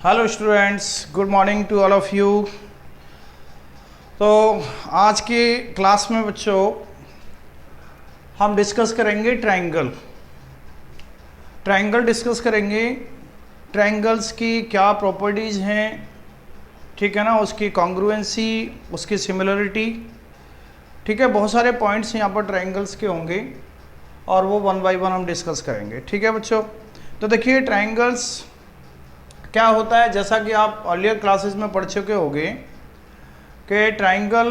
Hello students, good morning to all of you. तो आज की क्लास में बच्चों हम डिस्कस करेंगे ट्रायंगल डिस्कस करेंगे। ट्रायंगल्स की क्या प्रॉपर्टीज़ हैं, ठीक है ना, उसकी कॉन्ग्रुएंसी, उसकी सिमिलरिटी, ठीक है। बहुत सारे पॉइंट्स यहाँ पर ट्रायंगल्स के होंगे और वो वन बाय वन हम डिस्कस करेंगे, ठीक है बच्चों। तो देखिए ट्रायंगल्स क्या होता है, जैसा कि आप अर्लियर क्लासेस में पढ़ चुके होंगे कि ट्रायंगल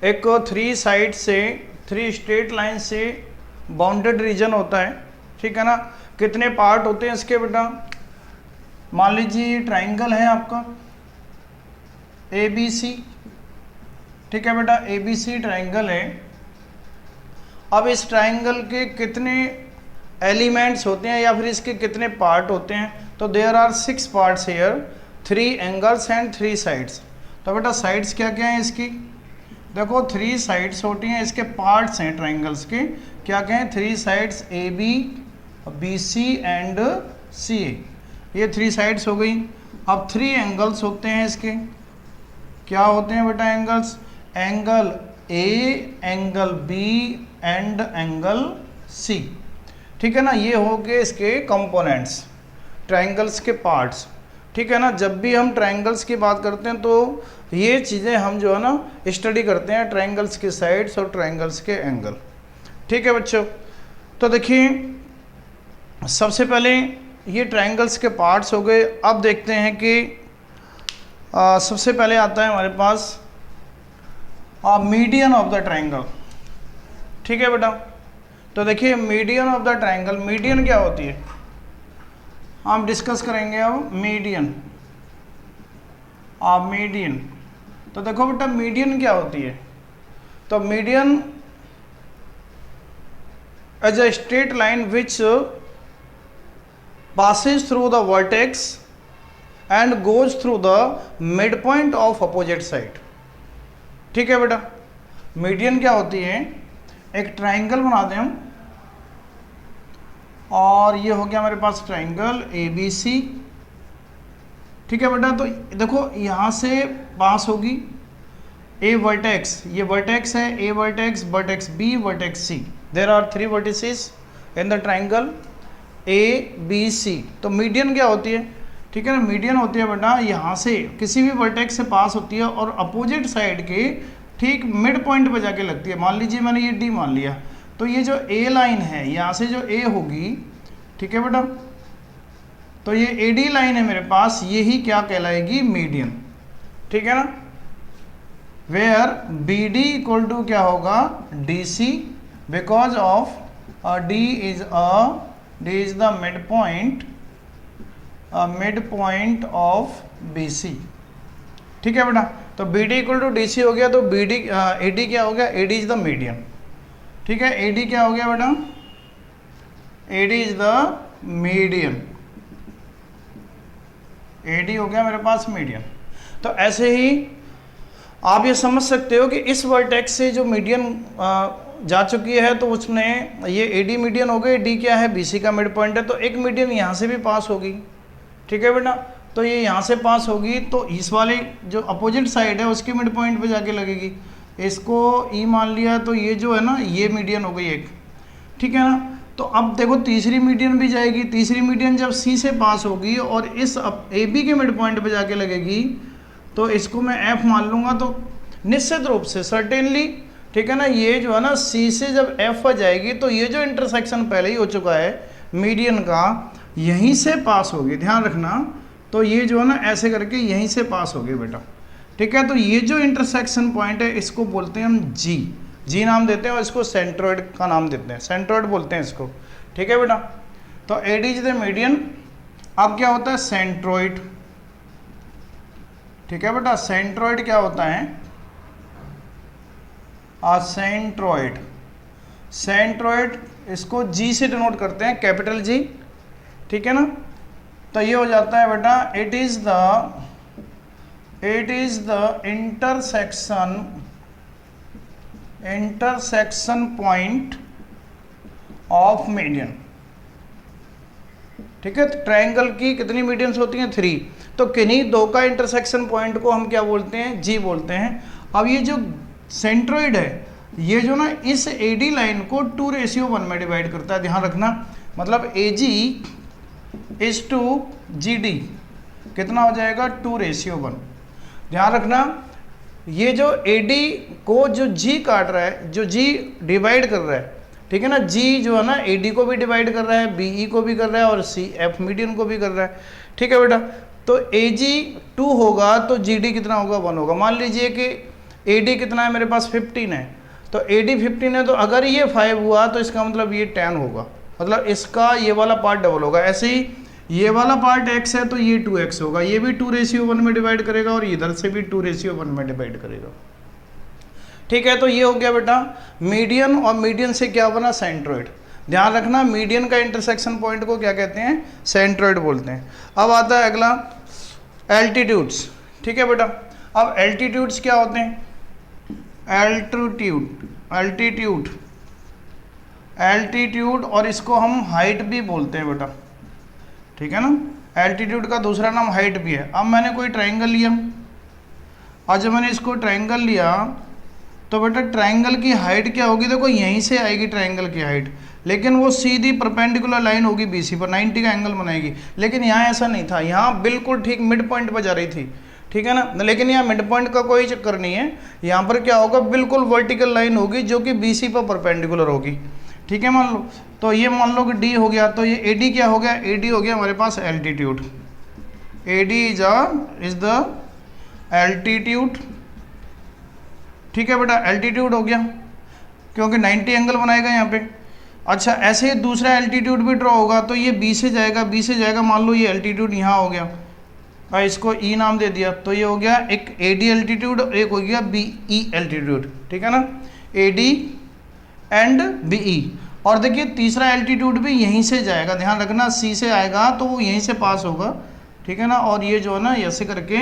एक थ्री स्ट्रेट लाइन से बाउंडेड रीजन होता है, ठीक है ना। कितने पार्ट होते हैं इसके बेटा? मान लीजिए ट्रायंगल है आपका ABC, ठीक है बेटा, ABC ट्रायंगल है। अब इस ट्रायंगल के कितने एलिमेंट्स होते हैं या फिर इसके कितने पार्ट होते हैं? तो there are 6 parts here, 3 angles and 3 sides. तो बेटा साइड्स क्या क्या हैं इसकी? देखो 3 साइड्स होती हैं, इसके पार्ट्स हैं ट्रायंगल्स के, क्या क्या हैं? 3 sides AB, BC and CA, ये 3 साइड्स हो गई। अब 3 एंगल्स होते हैं इसके, क्या होते हैं बेटा angles? Angle A, angle B and angle C, ठीक है ना। ये हो गए इसके कंपोनेंट्स, ट्रायंगल्स के पार्ट्स, ठीक है ना। जब भी हम ट्रायंगल्स की बात करते हैं तो ये चीज़ें हम जो है ना स्टडी करते हैं, ट्रायंगल्स के साइड्स और ट्रायंगल्स के एंगल, ठीक है बच्चों। तो देखिए सबसे पहले ये ट्रायंगल्स के पार्ट्स हो गए। अब देखते हैं कि सबसे पहले आता है हमारे पास मीडियन ऑफ द ट्रायंगल, ठीक है बेटा। तो देखिए median of the triangle, median क्या होती है हम डिस्कस करेंगे अब। मीडियन तो देखो बेटा मीडियन क्या होती है? तो median is a straight line which passes through the vertex and goes through the midpoint of opposite side, ठीक है बेटा। मीडियन क्या होती है? एक ट्रायंगल बना दें हम, और ये हो गया हमारे पास ट्रायंगल ABC, ठीक है बेटा। तो देखो यहाँ से पास होगी A वर्टेक्स, ये वर्टेक्स है A vertex, vertex B, vertex C। There are 3 vertices in the triangle ABC। तो मीडियन क्या होती है? ठीक है ना, मीडियन होती है बेटा यहाँ से किसी भी वर्टेक्स से पास होती है और अपोजिट साइड के ठीक मिड पॉइंट पे जाके लगती है। मान लीजिए मैंने ये D मान लिया, तो ये जो A लाइन है यहाँ से जो A होगी, ठीक है बेटा, तो ये AD लाइन है मेरे पास, यही क्या कहलाएगी? मीडियन, ठीक है ना। वेयर BD इक्वल टू क्या होगा? DC, because of D is the mid point of BC, ठीक है बेटा। तो BD इक्वल टू DC हो गया, तो AD क्या हो गया? AD इज द मीडियन, ठीक है। AD क्या हो गया बेटा? AD is the median, AD हो गया मेरे पास मीडियन। तो ऐसे ही आप ये समझ सकते हो कि इस वर्टेक्स से जो मीडियन जा चुकी है तो उसने ये AD मीडियन हो गई, D क्या है? BC का मिड पॉइंट है, तो एक मीडियन यहाँ से भी पास होगी, ठीक है बेटा। तो ये यहाँ से पास होगी तो इस वाले जो अपोजिट साइड है उसके मिड पॉइंट पे जाके लगेगी। इसको E मान लिया, तो ये जो है ना ये मीडियन हो गई एक, ठीक है ना। तो अब देखो तीसरी मीडियन भी जाएगी, तीसरी मीडियन जब C से पास होगी और इस AB के मिड पॉइंट पे जाके लगेगी, तो इसको मैं F मान लूँगा। तो निश्चित रूप से सर्टेनली, ठीक है ना, ये जो है ना C से जब F पर जाएगी तो ये जो इंटरसेक्शन पहले ही हो चुका है मीडियन का, यहीं से पास होगी, ध्यान रखना। तो ये जो है ना ऐसे करके यहीं से पास होगी बेटा, ठीक है। तो ये जो इंटरसेक्शन पॉइंट है इसको बोलते हैं हम जी नाम देते हैं और इसको सेंट्रोइड का नाम देते हैं, सेंट्रोइड बोलते हैं इसको, ठीक है बेटा। तो AD इज द मीडियन। अब क्या होता है? सेंट्रोइड, ठीक है बेटा। सेंट्रोइड क्या होता है? सेंट्रोइड इसको G से डिनोट करते हैं, कैपिटल G, ठीक है ना। तो ये हो जाता है बेटा it is the intersection point of median, ठीक है। ट्रायंगल की कितनी मीडियंस होती हैं 3, तो किन्हीं दो का इंटरसेक्शन पॉइंट को हम क्या बोलते हैं, जी बोलते हैं। अब ये जो सेंट्रोइड है, ये जो ना इस AD लाइन को 2:1 में डिवाइड करता है, ध्यान रखना। मतलब AG इज टू GD कितना हो जाएगा 2:1, ध्यान रखना। ये जो AD को जो G काट रहा है, जो G डिवाइड कर रहा है, ठीक है ना, G जो है ना AD को भी डिवाइड कर रहा है, BE को भी कर रहा है और CF मीडियन को भी कर रहा है, ठीक है बेटा। तो AG 2 होगा तो GD कितना होगा 1 होगा। मान लीजिए कि AD कितना है मेरे पास 15 है, तो AD 15 है, तो अगर ये 5 हुआ तो इसका मतलब ये 10 होगा, मतलब इसका ये वाला पार्ट डबल होगा। ऐसे ही ये वाला पार्ट x है तो ये 2x होगा, ये भी 2:1 में डिवाइड करेगा और इधर से भी 2:1 में डिवाइड करेगा, ठीक है। तो ये हो गया बेटा मीडियन, और मीडियन से क्या बना सेंट्रोइड। ध्यान रखना मीडियन का इंटरसेक्शन पॉइंट को क्या कहते हैं, सेंट्रोइड बोलते हैं। अब आता है अगला एल्टीट्यूड्स, ठीक है बेटा। अब एल्टीट्यूड्स क्या होते हैं, एल्टीट्यूड और इसको हम हाइट भी बोलते हैं बेटा, ठीक है ना। एल्टीट्यूड का दूसरा नाम हाइट भी है। अब मैंने कोई ट्रायंगल लिया, और जब मैंने इसको ट्रायंगल लिया तो बेटा ट्रायंगल की हाइट क्या होगी, देखो यहीं से आएगी ट्रायंगल की हाइट, लेकिन वो सीधी परपेंडिकुलर लाइन होगी BC पर, 90 का एंगल बनाएगी। लेकिन यहाँ ऐसा नहीं था, यहाँ बिल्कुल ठीक मिड पॉइंट पर जा रही थी, ठीक है ना। लेकिन यहाँ मिड पॉइंट का कोई चक्कर नहीं है, यहाँ पर क्या होगा, बिल्कुल वर्टिकल लाइन होगी जो कि BC पर परपेंडिकुलर होगी, ठीक है। मान लो तो ये मान लो कि D हो गया, तो ये AD क्या हो गया, AD हो गया हमारे पास altitude. AD is the altitude, ठीक है बेटा, एल्टीट्यूड हो गया क्योंकि 90 एंगल बनाएगा यहाँ पे। अच्छा ऐसे ही दूसरा एल्टीट्यूड भी ड्रॉ होगा, तो ये B से जाएगा, मान लो ये एल्टीट्यूड यहाँ हो गया और इसको E नाम दे दिया, तो ये हो गया एक AD एल्टीट्यूड और एक हो गया BE एल्टीट्यूड, ठीक है ना, AD एंड BE। और देखिए तीसरा एल्टीट्यूड भी यहीं से जाएगा, ध्यान रखना, C से आएगा तो वो यहीं से पास होगा, ठीक है ना। और ये जो है ना ऐसे करके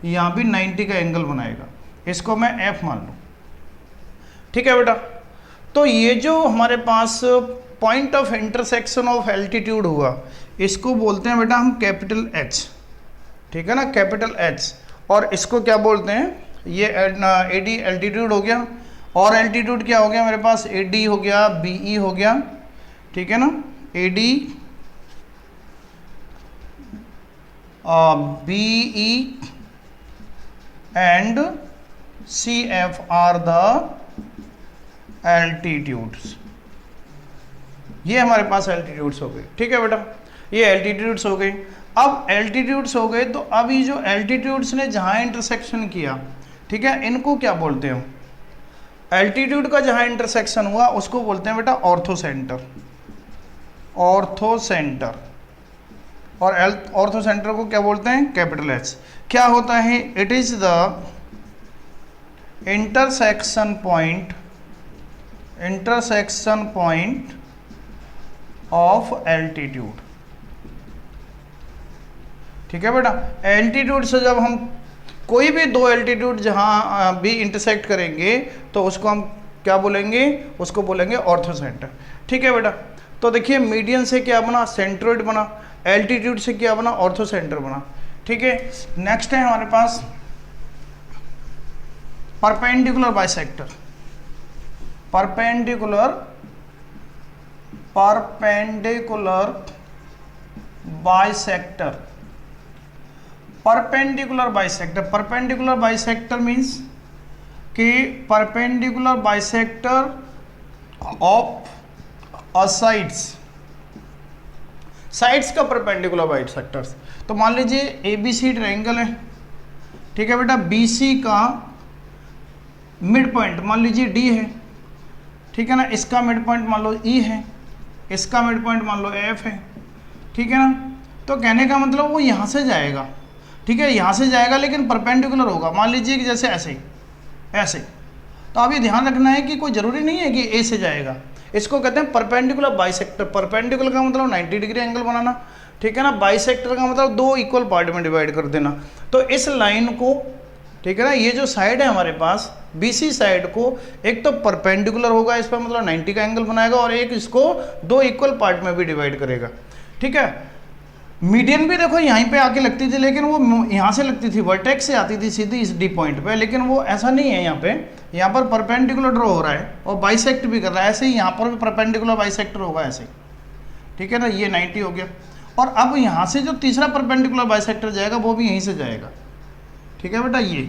यहाँ भी 90 का एंगल बनाएगा, इसको मैं F मान लूँ, ठीक है बेटा। तो ये जो हमारे पास point of intersection of altitude हुआ, इसको बोलते हैं बेटा हम कैपिटल H, ठीक है ना, कैपिटल H। और इसको क्या बोलते हैं, ये AD एल्टीट्यूड हो गया, और एल्टीट्यूड क्या हो गया मेरे पास, AD हो गया, BE हो गया, ठीक है ना, AD BE and CF are the altitudes. ये हमारे पास एल्टीट्यूड्स हो गए, ठीक है बेटा, ये एल्टीट्यूड्स हो गए। अब एल्टीट्यूड्स हो गए, तो अब ये जो एल्टीट्यूड्स ने जहाँ इंटरसेक्शन किया, ठीक है, इनको क्या बोलते हैं, एल्टीट्यूड का जहाँ इंटरसेक्शन हुआ उसको बोलते हैं बेटा ऑर्थोसेंटर, ऑर्थोसेंटर। और ऑर्थोसेंटर को क्या बोलते हैं, कैपिटल H। क्या होता है, it is the intersection point of altitude, ठीक है बेटा। एल्टीट्यूड से जब हम कोई भी दो एल्टीट्यूड जहां भी इंटरसेक्ट करेंगे तो उसको हम क्या बोलेंगे, उसको बोलेंगे ऑर्थोसेंटर, ठीक है बेटा। तो देखिए मीडियन से क्या बना, सेंट्रोइड बना, एल्टीट्यूड से क्या बना, ऑर्थोसेंटर बना, ठीक है। नेक्स्ट है हमारे पास perpendicular bisector, perpendicular bisector, perpendicular bisector means कि perpendicular bisector of a sides का परपेंडिकुलर बाइसेक्टर्स। तो मान लीजिए ABC ट्रायंगल है, ठीक है बेटा, BC का मिड पॉइंट मान लीजिए D है, ठीक है ना, इसका मिड पॉइंट मान लो E है, इसका मिड पॉइंट मान लो F है, ठीक है ना। तो कहने का मतलब वो यहाँ से जाएगा, ठीक है, यहाँ से जाएगा लेकिन परपेंडिकुलर होगा, मान लीजिए कि जैसे ऐसे। तो आप ये ध्यान रखना है कि कोई ज़रूरी नहीं है कि A से जाएगा, इसको कहते हैं परपेंडिकुलर बाइसेक्टर। परपेंडिकुलर का मतलब 90 डिग्री एंगल बनाना, ठीक है ना, बाइसेक्टर का मतलब दो इक्वल पार्ट में डिवाइड कर देना। तो इस लाइन को, ठीक है ना, ये जो साइड है हमारे पास BC साइड को एक तो परपेंडिकुलर होगा इस पर, मतलब 90 का एंगल बनाएगा, और एक इसको दो इक्वल पार्ट में भी डिवाइड करेगा, ठीक है। मीडियन भी देखो यहीं पे आके लगती थी, लेकिन वो यहाँ से लगती थी, वर्टेक्स से आती थी सीधी इस डी पॉइंट पे, लेकिन वो ऐसा नहीं है यहाँ पे। यहाँ पर परपेंडिकुलर ड्रॉ हो रहा है और बाइसेक्ट भी कर रहा है, ऐसे ही यहाँ पर भी परपेंडिकुलर बाइसेक्टर होगा ऐसे, ठीक है ना। ये 90 हो गया। और अब यहाँ से जो तीसरा परपेंडिकुलर बाइसेक्टर जाएगा वो भी यहीं से जाएगा, ठीक है बेटा, ये।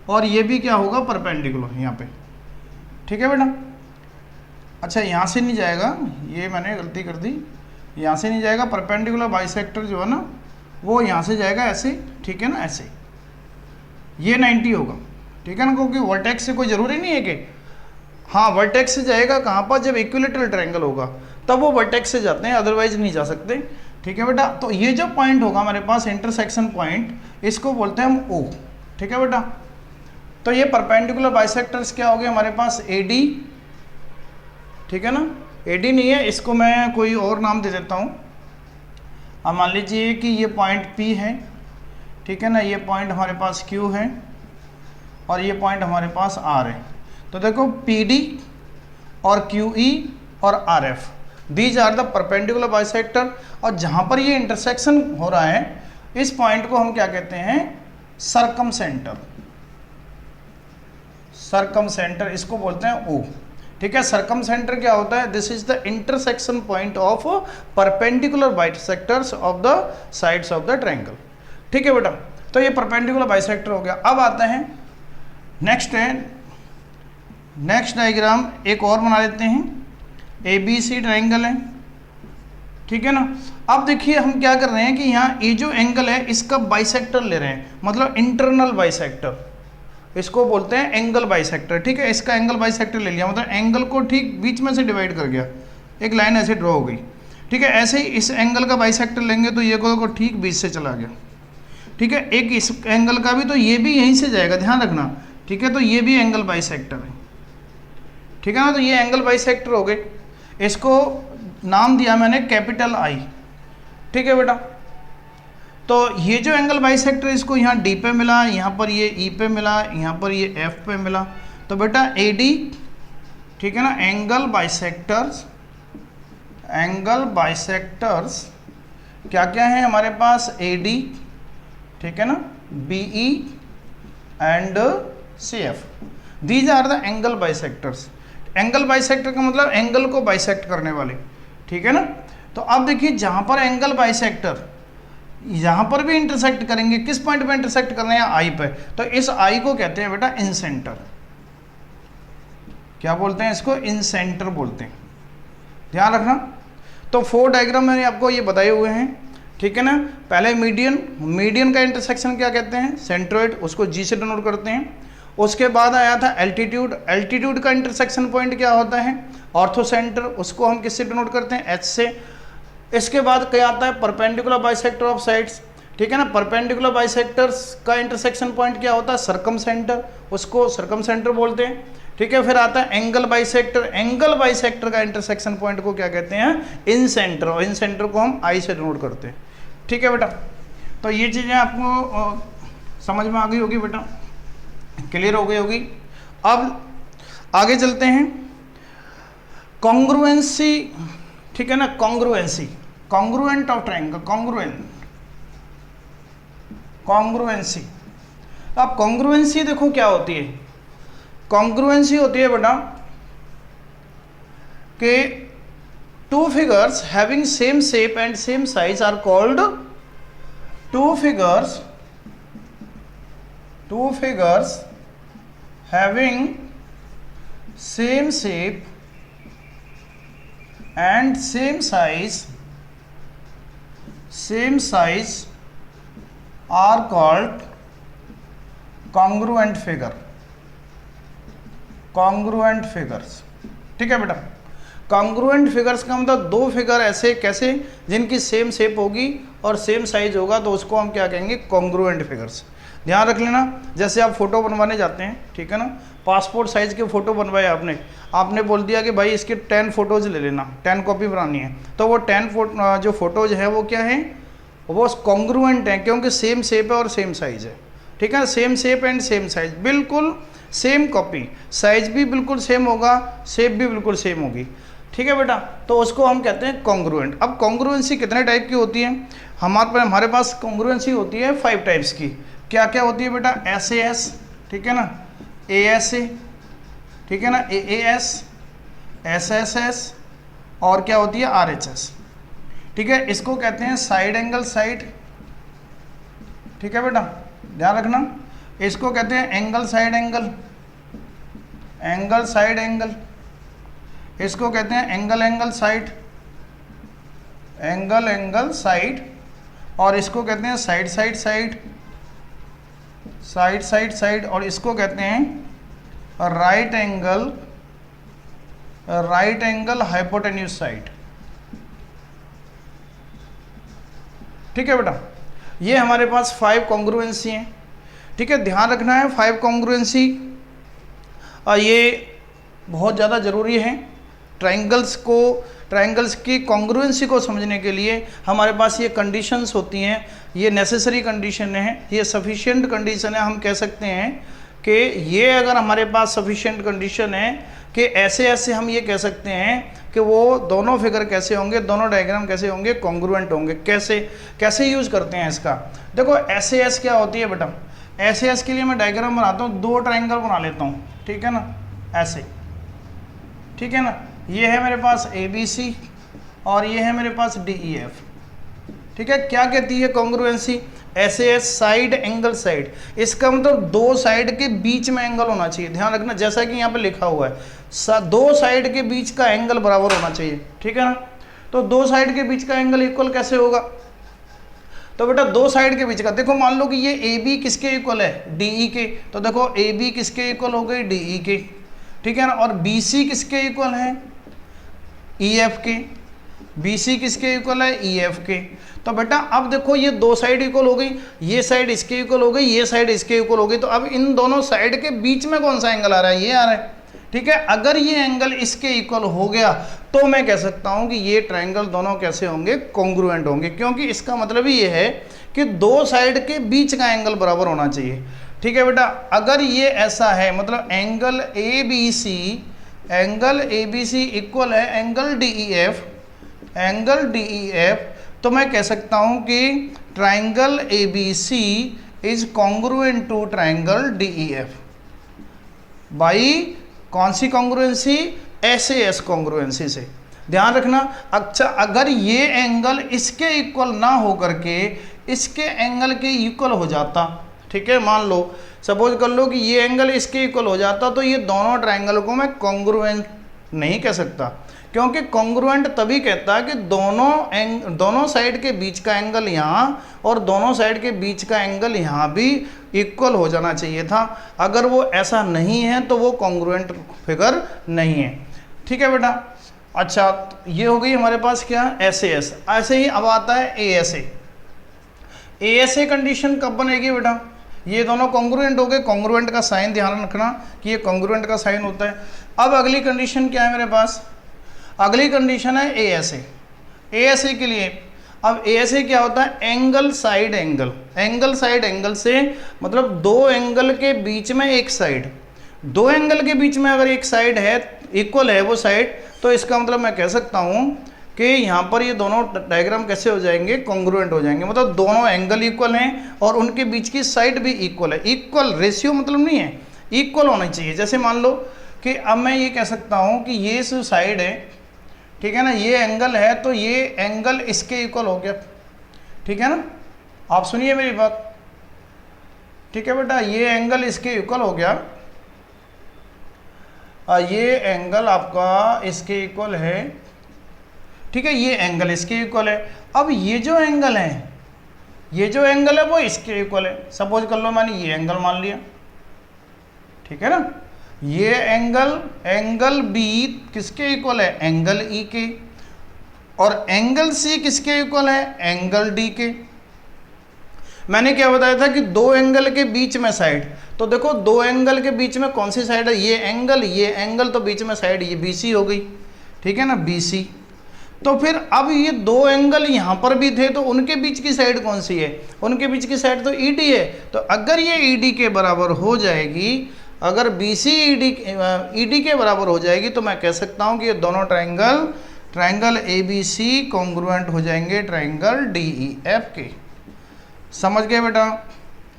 और ये भी क्या होगा, परपेंडिकुलर यहाँ पे, ठीक है बेटा। अच्छा यहाँ से नहीं जाएगा, ये मैंने गलती कर दी, यहाँ से नहीं जाएगा, परपेंडिकुलर बाइसेक्टर जो है ना वो यहाँ से जाएगा ऐसे, ठीक है ना, ऐसे। ये 90 होगा, ठीक है ना, क्योंकि वर्टेक्स से कोई ज़रूरी नहीं है कि, हाँ वर्टेक्स से जाएगा कहाँ पर, जब इक्विलेटरल ट्रायंगल होगा तब वो वर्टेक्स से जाते हैं, अदरवाइज नहीं जा सकते, ठीक है बेटा। तो ये जो पॉइंट होगा हमारे पास इंटरसेक्शन पॉइंट, इसको बोलते हैं हम ओ, ठीक है बेटा। तो ये परपेंडिकुलर बाइसेक्टर्स क्या हो गए हमारे पास, AD, ठीक है ना। AD नहीं है, इसको मैं कोई और नाम दे देता हूँ। अब मान लीजिए कि ये पॉइंट P है, ठीक है ना, ये पॉइंट हमारे पास Q है और ये पॉइंट हमारे पास R है। तो देखो PD और QE और RF, these are the perpendicular bisector. और जहाँ पर ये इंटरसेक्शन हो रहा है, इस पॉइंट को हम क्या कहते हैं, सर्कमसेंटर। सर्कमसेंटर इसको बोलते हैं O, ठीक है। सर्कमसेंटर क्या होता है, this is the intersection point of perpendicular bisectors of the sides of the triangle, ठीक है बेटा। तो ये परपेंडिकुलर बाइसेक्टर हो गया। अब आता है नेक्स्ट डायग्राम एक और बना लेते हैं। ABC ट्रायंगल है, ठीक है ना। अब देखिए हम क्या कर रहे हैं कि यहाँ ये जो एंगल है इसका बाइसेक्टर ले रहे हैं, मतलब इंटरनल बाइसेक्टर, इसको बोलते हैं एंगल बाइसेक्टर, ठीक है। इसका एंगल बाइसेक्टर ले लिया, मतलब एंगल को ठीक बीच में से डिवाइड कर गया, एक लाइन ऐसे ड्रॉ हो गई, ठीक है। ऐसे ही इस एंगल का बाइसेक्टर लेंगे तो ये को ठीक बीच से चला गया, ठीक है। एक इस एंगल का भी, तो ये भी यहीं से जाएगा, ध्यान रखना, ठीक है। तो ये भी एंगल बाइसेक्टर है, ठीक है ना। तो ये एंगल बाइसेक्टर हो गए, इसको नाम दिया मैंने कैपिटल I, ठीक है बेटा। तो ये जो एंगल बाइसेक्टर, इसको यहाँ D पे मिला, यहाँ पर ये E पे मिला, यहाँ पर ये F पे मिला, तो बेटा AD, ठीक है ना। एंगल बाइसेक्टर्स क्या क्या है हमारे पास, AD, ठीक है ना, BE and CF, these are the angle bisectors. Angle bisector का मतलब एंगल को बाइसेक्ट करने वाले, ठीक है ना। तो अब देखिए जहाँ पर एंगल बाइसेक्टर यहाँ पर भी इंटरसेक्ट करेंगे, किस पॉइंट पे इंटरसेक्ट कर रहे हैं, I पे, तो इस I को कहते हैं बेटा इंसेंटर। क्या बोलते हैं इसको, इंसेंटर बोलते हैं, ध्यान रखना। तो 4 डायग्राम मैंने आपको ये बताए हुए हैं, ठीक है ना। पहले मीडियन का इंटरसेक्शन क्या कहते हैं, सेंट्रोइड, उसको G से डिनोट करते हैं। उसके बाद आया था एल्टीट्यूड का इंटरसेक्शन पॉइंट क्या होता है, ऑर्थोसेंटर, उसको हम किससे डिनोट करते हैं, H से। इसके बाद क्या आता है, परपेंडिकुलर बाइसेक्टर ऑफ साइड्स, ठीक है ना। परपेंडिकुलर बाइसेक्टर्स का इंटरसेक्शन पॉइंट क्या होता है, सर्कमसेंटर, उसको सर्कमसेंटर बोलते हैं, ठीक है। फिर आता है एंगल बाइसेक्टर का इंटरसेक्शन पॉइंट को क्या कहते हैं, इंसेंटर, और इंसेंटर को हम I से डिनोट करते हैं, ठीक है बेटा। तो ये चीज़ें आपको समझ में आ गई होगी बेटा, क्लियर हो गई होगी। अब आगे चलते हैं, कॉन्ग्रुएंसी, ठीक है ना, कॉन्ग्रुएंट ऑफ ट्रायंगल, कॉन्ग्रुएंसी। अब कॉन्ग्रुएंसी देखो क्या होती है, कॉन्ग्रुएंसी होती है बेटा कि two figures having same shape and same size are called, two figures having same shape and same size are called congruent figures, ठीक है बेटा। कॉन्ग्रुएंट फिगर्स का मतलब दो फिगर ऐसे कैसे, जिनकी सेम शेप होगी और सेम साइज होगा, तो उसको हम क्या कहेंगे, कॉन्ग्रुएंट फिगर्स। ध्यान रख लेना, जैसे आप फोटो बनवाने जाते हैं, ठीक है ना, पासपोर्ट साइज के फ़ोटो बनवाए आपने बोल दिया कि भाई इसके 10 फोटोज़ ले लेना, 10 कॉपी बनानी है, तो वो 10 जो फ़ोटोज़ हैं वो क्या हैं, वो कॉन्ग्रुएंट हैं, क्योंकि सेम शेप है और सेम साइज़ है, ठीक है। Same shape and same size, बिल्कुल सेम कॉपी, साइज भी बिल्कुल सेम होगा, शेप भी बिल्कुल सेम होगी, ठीक है बेटा, तो उसको हम कहते हैं कॉन्ग्रुएंट। अब कॉन्ग्रुएंसी कितने टाइप की होती है? हमारे पास कॉन्ग्रुएंसी होती है 5 टाइप्स की। क्या क्या होती है बेटा? SAS, ठीक है ना, ASA, ठीक है ना, AAS, SSS, और क्या होती है? RHS, ठीक है। इसको कहते हैं साइड एंगल साइड, ठीक है बेटा, ध्यान रखना। इसको कहते हैं angle side angle, angle side angle. इसको कहते हैं angle angle side, angle angle side. और इसको कहते हैं side side side, side side side. और इसको कहते हैं right angle, right angle hypotenuse side, ठीक है बेटा। ये हमारे पास 5 कॉन्ग्रुएंसी हैं, ठीक है, ध्यान रखना है। 5 कॉन्ग्रुएंसी ये बहुत ज़्यादा ज़रूरी है। ट्रायंगल्स की कॉन्ग्रुएंसी को समझने के लिए हमारे पास ये कंडीशंस होती हैं, ये नेसेसरी कंडीशन है, ये सफिशिएंट कंडीशन है। हम कह सकते हैं कि ये अगर हमारे पास सफिशिएंट कंडीशन है कि ऐसे हम ये कह सकते हैं कि वो दोनों फिगर कैसे होंगे, दोनों डायग्राम कैसे होंगे? कॉन्ग्रुएंट होंगे। कैसे यूज़ करते हैं इसका? देखो SAS क्या होती है बेटा? SAS के लिए मैं डायग्राम बनाता हूँ, 2 ट्रायंगल बना लेता हूँ, ठीक है ना, ऐसे, ठीक है ना। ये है मेरे पास ABC और ये है मेरे पास DEF, ठीक है। क्या कहती है congruency? SAS side angle side. इसका मतलब 2 साइड के बीच में एंगल होना चाहिए, ध्यान रखना, जैसा कि यहाँ पे लिखा हुआ है 2 साइड के बीच का एंगल बराबर होना चाहिए, ठीक है ना। तो 2 साइड के बीच का एंगल इक्वल कैसे होगा? तो बेटा 2 साइड के बीच का, देखो मान लो कि ये AB किसके इक्वल है? DE के। तो देखो AB किसके इक्वल हो गई? DE के, ठीक है ना। और BC किसके इक्वल है? EF के। BC किसके इक्वल है? EF के। तो बेटा अब देखो ये 2 साइड इक्वल हो गई, ये साइड इसके इक्वल हो गई, ये साइड इसके इक्वल हो गई। तो अब इन दोनों साइड के बीच में कौन सा एंगल आ रहा है? ये आ रहा है, ठीक है। अगर ये एंगल इसके इक्वल हो गया तो मैं कह सकता हूं कि ये ट्रायंगल दोनों कैसे होंगे? कॉन्ग्रुएंट होंगे, क्योंकि इसका मतलब ही ये है कि 2 साइड के बीच का एंगल बराबर होना चाहिए, ठीक है बेटा। अगर ये ऐसा है, मतलब एंगल ABC इक्वल है एंगल DEF, तो मैं कह सकता हूं कि triangle ABC is congruent to triangle DEF by कौन सी कॉन्ग्रुएंसी? SAS कॉन्ग्रुएंसी से। ध्यान रखना। अच्छा, अगर ये एंगल इसके इक्वल ना हो करके इसके एंगल के इक्वल हो जाता, ठीक है, मान लो सपोज कर लो कि ये एंगल इसके इक्वल हो जाता, तो ये दोनों ट्रायंगल को मैं कॉन्ग्रुएंट नहीं कह सकता, क्योंकि कॉन्ग्रुएंट तभी कहता है कि दोनों साइड के बीच का एंगल यहाँ और दोनों साइड के बीच का एंगल यहाँ भी इक्वल हो जाना चाहिए था। अगर वो ऐसा नहीं है तो वो कॉन्ग्रुएंट फिगर नहीं है, ठीक है बेटा। अच्छा, तो ये हो गई हमारे पास क्या? SAS। ऐसे ही अब आता है ASA कंडीशन कब बनेगी बेटा? ये दोनों कॉन्ग्रुएंट हो गए। कॉन्ग्रुएंट का साइन ध्यान रखना कि ये कॉन्ग्रुएंट का साइन होता है। अब अगली कंडीशन क्या है मेरे पास? अगली कंडीशन है ASA के लिए। अब ASA क्या होता है? Angle side angle. Angle side angle से मतलब 2 एंगल के बीच में एक साइड, 2 एंगल के बीच में अगर एक साइड है, इक्वल है वो साइड, तो इसका मतलब मैं कह सकता हूं कि यहाँ पर ये दोनों डायग्राम कैसे हो जाएंगे? कॉन्ग्रुएंट हो जाएंगे। मतलब दोनों एंगल इक्वल हैं और उनके बीच की साइड भी इक्वल है। इक्वल रेशियो मतलब नहीं है, इक्वल होना चाहिए। जैसे मान लो कि अब मैं ये कह सकता हूँ कि ये जो साइड है, ठीक है ना, ये एंगल है, तो ये एंगल इसके इक्वल हो गया, ठीक है ना। आप सुनिए मेरी बात, ठीक है बेटा, ये एंगल इसके इक्वल हो गया, ये एंगल आपका इसके इक्वल है, ठीक है, ये एंगल इसके इक्वल है। अब ये जो एंगल है, ये जो एंगल है वो इसके इक्वल है। सपोज कर लो मैंने ये एंगल मान लिया, ठीक है ना। ये एंगल B किसके इक्वल है? एंगल E के। और एंगल C किसके इक्वल है? एंगल D के। मैंने क्या बताया था कि 2 एंगल के बीच में साइड, तो देखो 2 एंगल के बीच में कौन सी साइड है? ये एंगल, तो बीच में साइड ये BC हो गई, ठीक है ना, BC। तो फिर अब ये 2 एंगल यहाँ पर भी थे, तो उनके बीच की साइड कौन सी है? उनके बीच की साइड तो ED है। तो अगर ये ED के बराबर हो जाएगी अगर बी सी ई डी के बराबर हो जाएगी तो मैं कह सकता हूँ कि ये दोनों triangle A B C congruent हो जाएंगे ट्राइंगल डी ई एफ के। समझ गए बेटा?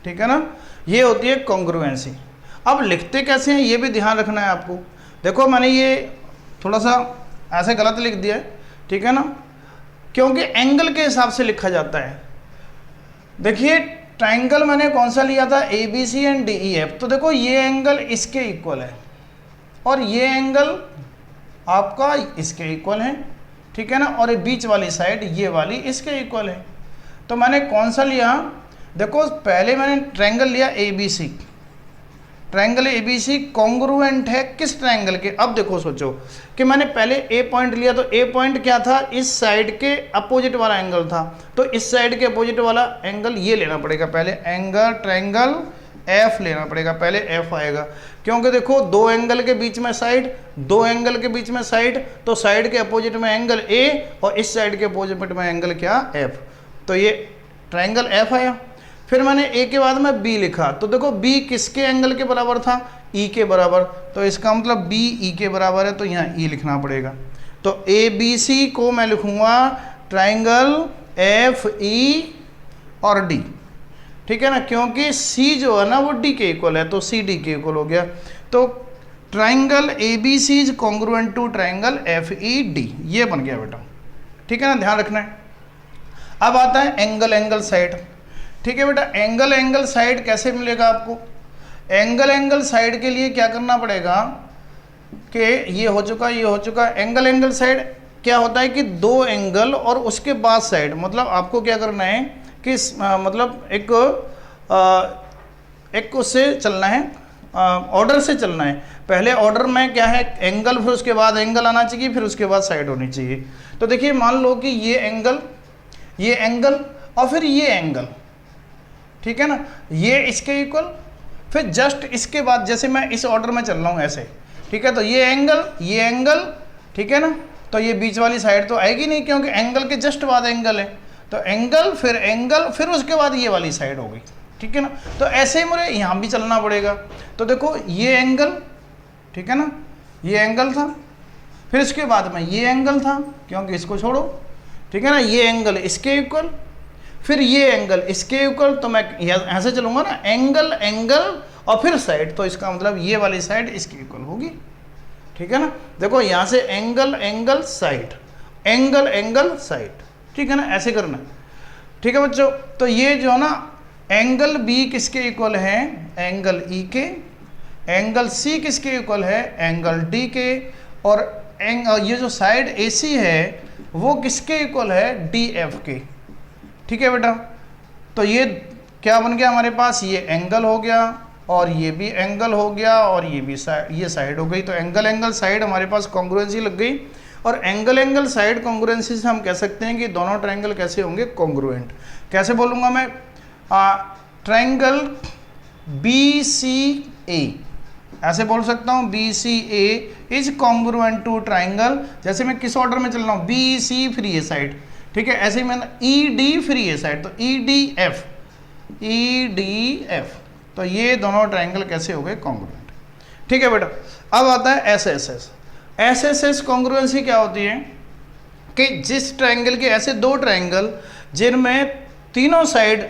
ठीक है ना, ये होती है कॉन्ग्रुएंसी। अब लिखते कैसे हैं ये भी ध्यान रखना है आपको। देखो मैंने ये थोड़ा सा ऐसे गलत लिख दिया है, ठीक है ना, क्योंकि एंगल के हिसाब से लिखा जाता है। देखिए ट्राइंगल मैंने कौन सा लिया था, A B C and D E F. तो देखो ये एंगल इसके इक्वल है और ये एंगल आपका इसके इक्वल है, ठीक है ना, और ये बीच वाली साइड ये वाली इसके इक्वल है। तो मैंने कौन सा लिया, देखो पहले मैंने ट्राइंगल लिया A B C. Triangle A B C congruent है किस ट्राइंगल के? अब देखो सोचो कि मैंने पहले ए पॉइंट लिया, तो ए पॉइंट क्या था, इस साइड के अपोजिट वाला एंगल था। तो इस साइड के अपोजिट वाला एंगल ये लेना पड़ेगा पहले, एंगल ट्राइंगल एफ लेना पड़ेगा, पहले एफ आएगा। क्योंकि देखो दो एंगल के बीच में साइड, दो एंगल के बीच में साइड, तो साइड के अपोजिट में एंगल ए और इस साइड के अपोजिट में एंगल क्या, एफ। तो ये ट्राइंगल एफ आया। फिर मैंने ए के बाद में बी लिखा, तो देखो बी किसके एंगल के बराबर था, ई के बराबर। तो इसका मतलब बी ई के बराबर है, तो यहाँ ई लिखना पड़ेगा। तो ए बी सी को मैं लिखूंगा ट्राइंगल एफ ई और डी, ठीक है ना, क्योंकि सी जो है ना वो डी के इक्वल है, तो सी डी के इक्वल हो गया। तो triangle A B C is congruent to triangle F E D, ये बन गया बेटा, ठीक है ना, ध्यान रखना है। अब आता है एंगल साइड, ठीक है बेटा। एंगल साइड कैसे मिलेगा आपको? एंगल साइड के लिए क्या करना पड़ेगा कि ये हो चुका, ये हो चुका। एंगल साइड क्या होता है कि दो एंगल और उसके बाद साइड, मतलब आपको क्या करना है कि मतलब एक उससे चलना है, ऑर्डर से चलना है। पहले ऑर्डर में क्या है, एंगल, फिर उसके बाद एंगल आना चाहिए, फिर उसके बाद साइड होनी चाहिए। तो देखिए मान लो कि ये एंगल और फिर ये एंगल, ठीक है ना, ये इसके इक्वल, फिर जस्ट इसके बाद जैसे मैं इस ऑर्डर में चल रहा हूँ ऐसे, ठीक है, तो ये एंगल, ठीक है ना, तो ये बीच वाली साइड तो आएगी नहीं क्योंकि एंगल के जस्ट बाद एंगल है। तो एंगल, फिर उसके बाद ये वाली साइड हो गई, ठीक है ना। तो ऐसे ही मुझे यहाँ भी चलना पड़ेगा। तो देखो ये एंगल, ठीक है ना, ये एंगल था, फिर इसके बाद में ये एंगल था, क्योंकि इसको छोड़ो, ठीक है ना, ये एंगल इसके इक्वल, फिर ये एंगल इसके इक्वल। तो मैं यहाँ से चलूंगा ना, एंगल और फिर साइड, तो इसका मतलब ये वाली साइड इसके इक्वल होगी, ठीक है ना। देखो यहाँ से एंगल साइड, एंगल साइड, ठीक है ना, ऐसे करना, ठीक है बच्चों। तो ये जो है ना एंगल बी किसके इक्वल है, एंगल ई के। एंगल सी किसके इक्वल है, एंगल डी के। और ये जो साइड ए सी है वो किसके इक्वल है, डी एफ के, ठीक है बेटा। तो ये क्या बन गया हमारे पास, ये एंगल हो गया और ये भी एंगल हो गया और ये भी ये साइड हो गई। तो एंगल साइड हमारे पास कॉन्ग्रुएंसी लग गई। और एंगल साइड कॉन्ग्रुएंसी से हम कह सकते हैं कि दोनों ट्राइंगल कैसे होंगे, कॉन्ग्रुएंट। कैसे बोलूँगा मैं, ट्राइंगल बी सी ए, ऐसे बोल सकता हूँ, B C A is congruent to triangle. जैसे मैं किस ऑर्डर में चल रहा हूँ, बी सी फिर ये साइड, ठीक है, ऐसे ही मैंने ई डी फिर ये साइड, तो ई डी एफ। तो ये दोनों ट्राइंगल कैसे हो गए, कॉन्ग्रुएंट, ठीक है बेटा। अब आता है एस कॉन्ग्रुएंसी क्या होती है कि जिस ट्राइंगल के ऐसे दो ट्राइंगल जिनमें तीनों साइड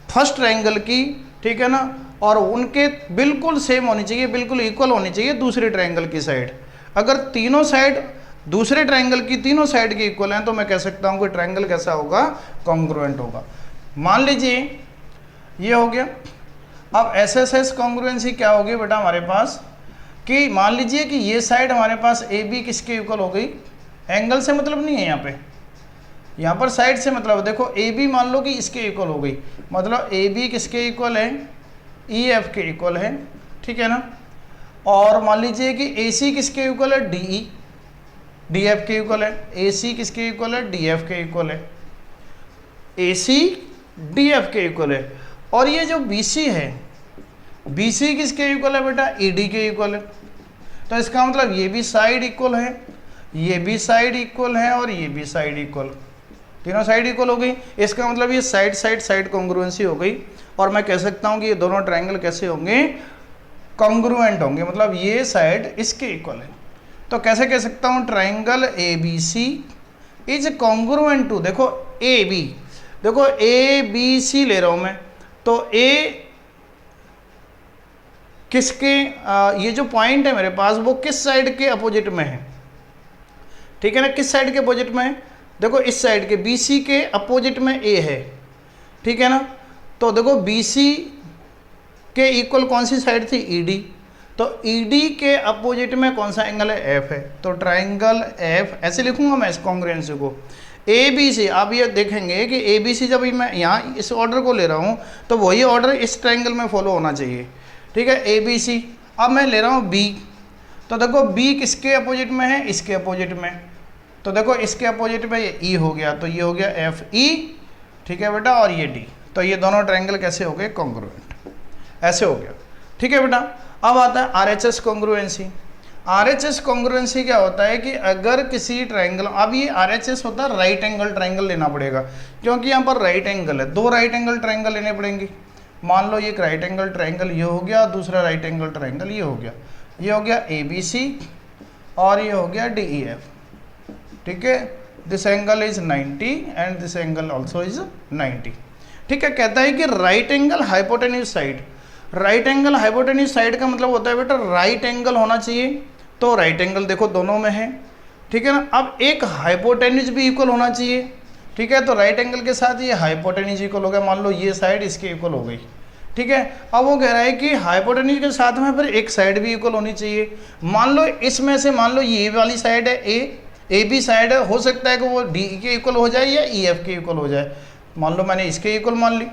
फर्स्ट ट्राइंगल की, ठीक है ना, और उनके बिल्कुल सेम होनी चाहिए, बिल्कुल इक्वल होनी चाहिए दूसरे ट्राइंगल की साइड। अगर तीनों साइड दूसरे ट्राइंगल की तीनों साइड के इक्वल हैं तो मैं कह सकता हूं कि ट्राइंगल कैसा होगा, कॉन्ग्रुएंट होगा। मान लीजिए ये हो गया। अब एस कॉन्ग्रुएंसी क्या होगी बेटा हमारे पास, कि मान लीजिए कि ये साइड हमारे पास ए बी किसके इक्वल हो गई, एंगल से मतलब नहीं है यहाँ पर साइड से मतलब, देखो ए बी मान लो कि इसके इक्वल हो गई, मतलब ए बी किसके इक्वल है, ई एफ के इक्वल है, ठीक है ना। और मान लीजिए कि ए सी किसके इक्वल है, डी एफ के इक्वल है। ए सी किसके इक्वल है, डी एफ के इक्वल है, ए सी डी एफ के इक्वल है। और ये जो बी सी है, बी सी किसके इक्वल है बेटा, ई डी के इक्वल है। तो इसका मतलब ये भी साइड इक्वल है, ये भी साइड इक्वल है और ये भी साइड इक्वल, तीनों साइड इक्वल हो गई। इसका मतलब ये साइड कॉन्ग्रुएंसी हो गई। और मैं कह सकता हूँ कि ये दोनों ट्राइंगल कैसे होंगे, कॉन्ग्रुएंट होंगे, मतलब ये साइड इसके इक्वल है। तो कैसे कह सकता हूँ, triangle A B C is congruent to, देखो ए बी, देखो ए बी सी ले रहा हूँ मैं, तो ए किसके ये जो पॉइंट है मेरे पास वो किस साइड के अपोजिट में है, ठीक है ना, किस साइड के अपोजिट में है, देखो इस साइड के, बी सी के अपोजिट में ए है, ठीक है ना। तो देखो बी सी के इक्वल कौन सी साइड थी, ई डी, तो ई डी के अपोजिट में कौन सा एंगल है, एफ है, तो ट्राइंगल एफ, ऐसे लिखूंगा मैं इस कॉन्ग्रुएंसी को। ए बी सी, आप ये देखेंगे कि ए बी सी जब मैं यहाँ इस ऑर्डर को ले रहा हूँ तो वही ऑर्डर इस ट्राइंगल में फॉलो होना चाहिए, ठीक है, ए बी सी। अब मैं ले रहा हूँ बी, तो देखो बी किसके अपोजिट में है, इसके अपोजिट में, तो देखो इसके अपोजिट में ये ई हो गया, तो ये हो गया एफ ई, ठीक है बेटा, और ये डी, तो ये दोनों ट्राइंगल कैसे हो गए, कॉन्ग्रुएंट, ऐसे हो गया, ठीक है बेटा। अब आता है R H S congruency. R H S congruency क्या होता है कि अगर किसी ट्राइंगल, अब ये आर एच एस होता है राइट एंगल ट्राइंगल लेना पड़ेगा, क्योंकि यहाँ पर राइट एंगल है, दो राइट एंगल ट्राइंगल लेने पड़ेंगे। मान लो ये एक राइट एंगल ट्राइंगल ये हो गया, दूसरा राइट एंगल ट्राइंगल ये हो गया, ये हो गया ए बी सी और ये हो गया डी ई एफ, ठीक है। This angle is 90 and this angle also is 90, ठीक है। कहता है कि right angle hypotenuse side, right angle hypotenuse side का मतलब होता है बेटा राइट एंगल होना चाहिए, तो राइट एंगल देखो दोनों में है, ठीक है ना। अब एक हाइपोटेन्यूज भी इक्वल होना चाहिए, ठीक है, तो राइट एंगल के साथ ये हाइपोटेन्यूज इक्वल हो गया, मान लो ये साइड इसके इक्वल हो गई, ठीक है। अब वो कह रहा है कि हाइपोटेन्यूज के साथ में फिर एक साइड भी इक्वल होनी चाहिए। मान लो इसमें से, मान लो ये वाली साइड है ए बी साइड है, हो सकता है कि वो डी के इक्वल हो जाए या ई एफ के इक्वल हो जाए, मान लो मैंने इसके इक्वल मान ली,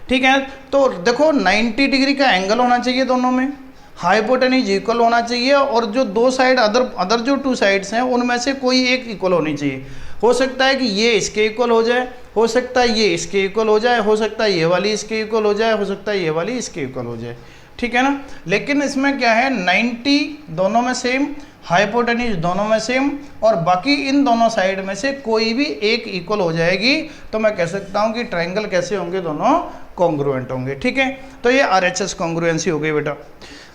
ठीक है। तो देखो 90 डिग्री का एंगल होना चाहिए दोनों में, हाइपोटेन्यूज इक्वल होना चाहिए, और जो दो साइड अदर जो टू साइड्स हैं उनमें से कोई एक इक्वल होनी चाहिए। हो सकता है कि ये इसके इक्वल हो जाए, हो सकता है ये इसके इक्वल हो जाए, हो सकता है ये वाली इसके इक्वल हो जाए, हो सकता है ये वाली इसके इक्वल हो जाए, ठीक है ना। लेकिन इसमें क्या है, 90 दोनों में सेम, हाइपोटेन्यूज दोनों में सेम, और बाकी इन दोनों साइड में से कोई भी एक इक्वल हो जाएगी, तो मैं कह सकता हूँ कि ट्राइंगल कैसे होंगे, दोनों कॉन्ग्रुएंट होंगे, ठीक है। तो ये आर एच एस कॉन्ग्रुएंसी हो गई बेटा।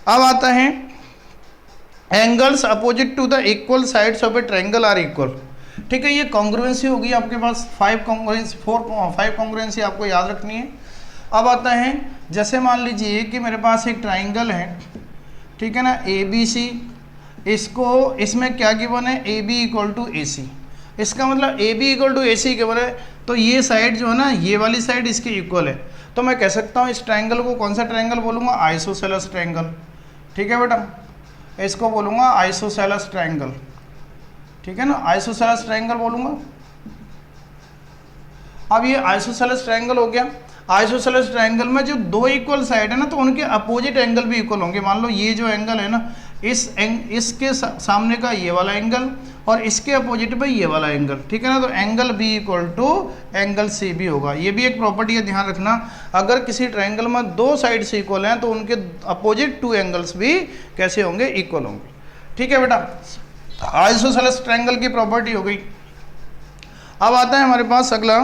अब आता है angles opposite to the equal sides of a triangle are equal, ठीक है। ये कॉन्ग्रुएंसी होगी आपके पास, 5 कॉन्ग्रुएंसी आपको याद रखनी है। अब आता है, जैसे मान लीजिए कि मेरे पास एक ट्राइंगल है, ठीक है ना, ए बी सी, इसको इसमें क्या गिवन है, A B equal to A C, इसका मतलब A B equal to A C given है, तो ये साइड जो है ना, ये वाली साइड इसके इक्वल है, तो मैं कह सकता हूँ इस ट्राइंगल को कौन सा ट्राइंगल बोलूँगा, आइसोसेलेस ट्राइंगल, ठीक है बेटा, इसको बोलूँगा आइसोसेलेस ट्राइंगल, ठीक है ना, आइसोसेलेस ट्राइंगल बोलूँगा। अब ये आइसोसेलेस ट्राइंगल हो गया। आइसोसेलेस ट्राइंगल में जो दो इक्वल साइड है ना, तो उनके अपोजिट एंगल भी इक्वल होंगे। मान लो ये जो एंगल है ना, इसके सामने का ये वाला एंगल और इसके अपोजिट पे ये वाला एंगल, ठीक है ना, तो angle B equal to angle C भी होगा। ये भी एक प्रॉपर्टी है, ध्यान रखना, अगर किसी ट्राइंगल में दो साइड से इक्वल हैं तो उनके अपोजिट टू एंगल्स भी कैसे होंगे, इक्वल होंगे, ठीक है बेटा। आइसोसेलेस ट्राइंगल की प्रॉपर्टी हो गई। अब आता है हमारे पास अगला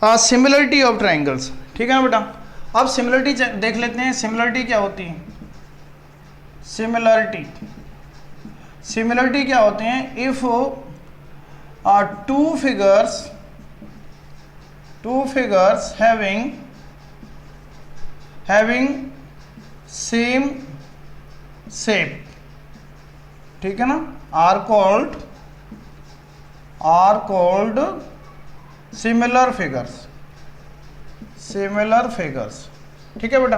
सिमिलरिटी ऑफ ट्राइंगल्स, ठीक है ना बेटा। अब सिमिलरिटी देख लेते हैं, सिमिलरिटी क्या होती है, सिमिलरिटी क्या होते हैं, if two figures having same shape, ठीक है ना, आर कॉल्ड सिमिलर फिगर्स, ठीक है बेटा।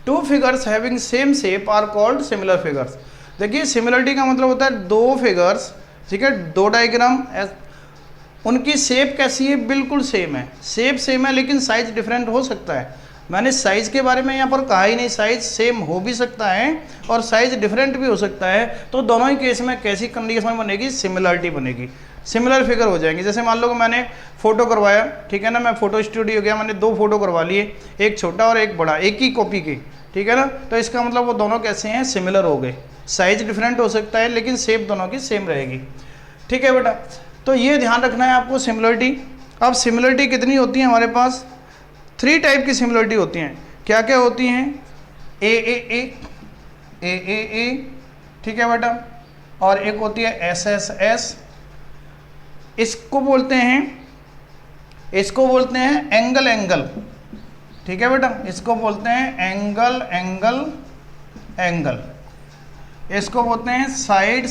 Two figures having same shape are called similar figures. देखिए सिमिलरिटी का मतलब होता है दो फिगर्स, ठीक है, दो डायग्राम, उनकी शेप कैसी है, बिल्कुल सेम है, शेप सेम है, लेकिन साइज डिफरेंट हो सकता है। मैंने साइज के बारे में यहाँ पर कहा ही नहीं, साइज सेम हो भी सकता है और साइज डिफरेंट भी हो सकता है। तो दोनों ही केस में कैसी कंडीशन बनेगी, सिमिलरिटी बनेगी, सिमिलर फिगर हो जाएंगे। जैसे मान लो कि मैंने फ़ोटो करवाया, ठीक है ना, मैं फ़ोटो स्टूडियो गया, मैंने दो फोटो करवा लिए, एक छोटा और एक बड़ा, एक ही कॉपी की, ठीक है ना, तो इसका मतलब वो दोनों कैसे हैं, सिमिलर हो गए। साइज डिफरेंट हो सकता है लेकिन शेप दोनों की सेम रहेगी, ठीक है बेटा। तो ये ध्यान रखना है आपको सिमिलरिटी। अब सिमिलरिटी कितनी होती है हमारे पास, 3 टाइप की सिमिलरिटी होती हैं। क्या क्या होती हैं, ए, ठीक है बेटा, और एक होती है एस, इसको बोलते हैं एंगल, ठीक है बेटा, इसको बोलते हैं एंगल, इसको बोलते हैं साइड,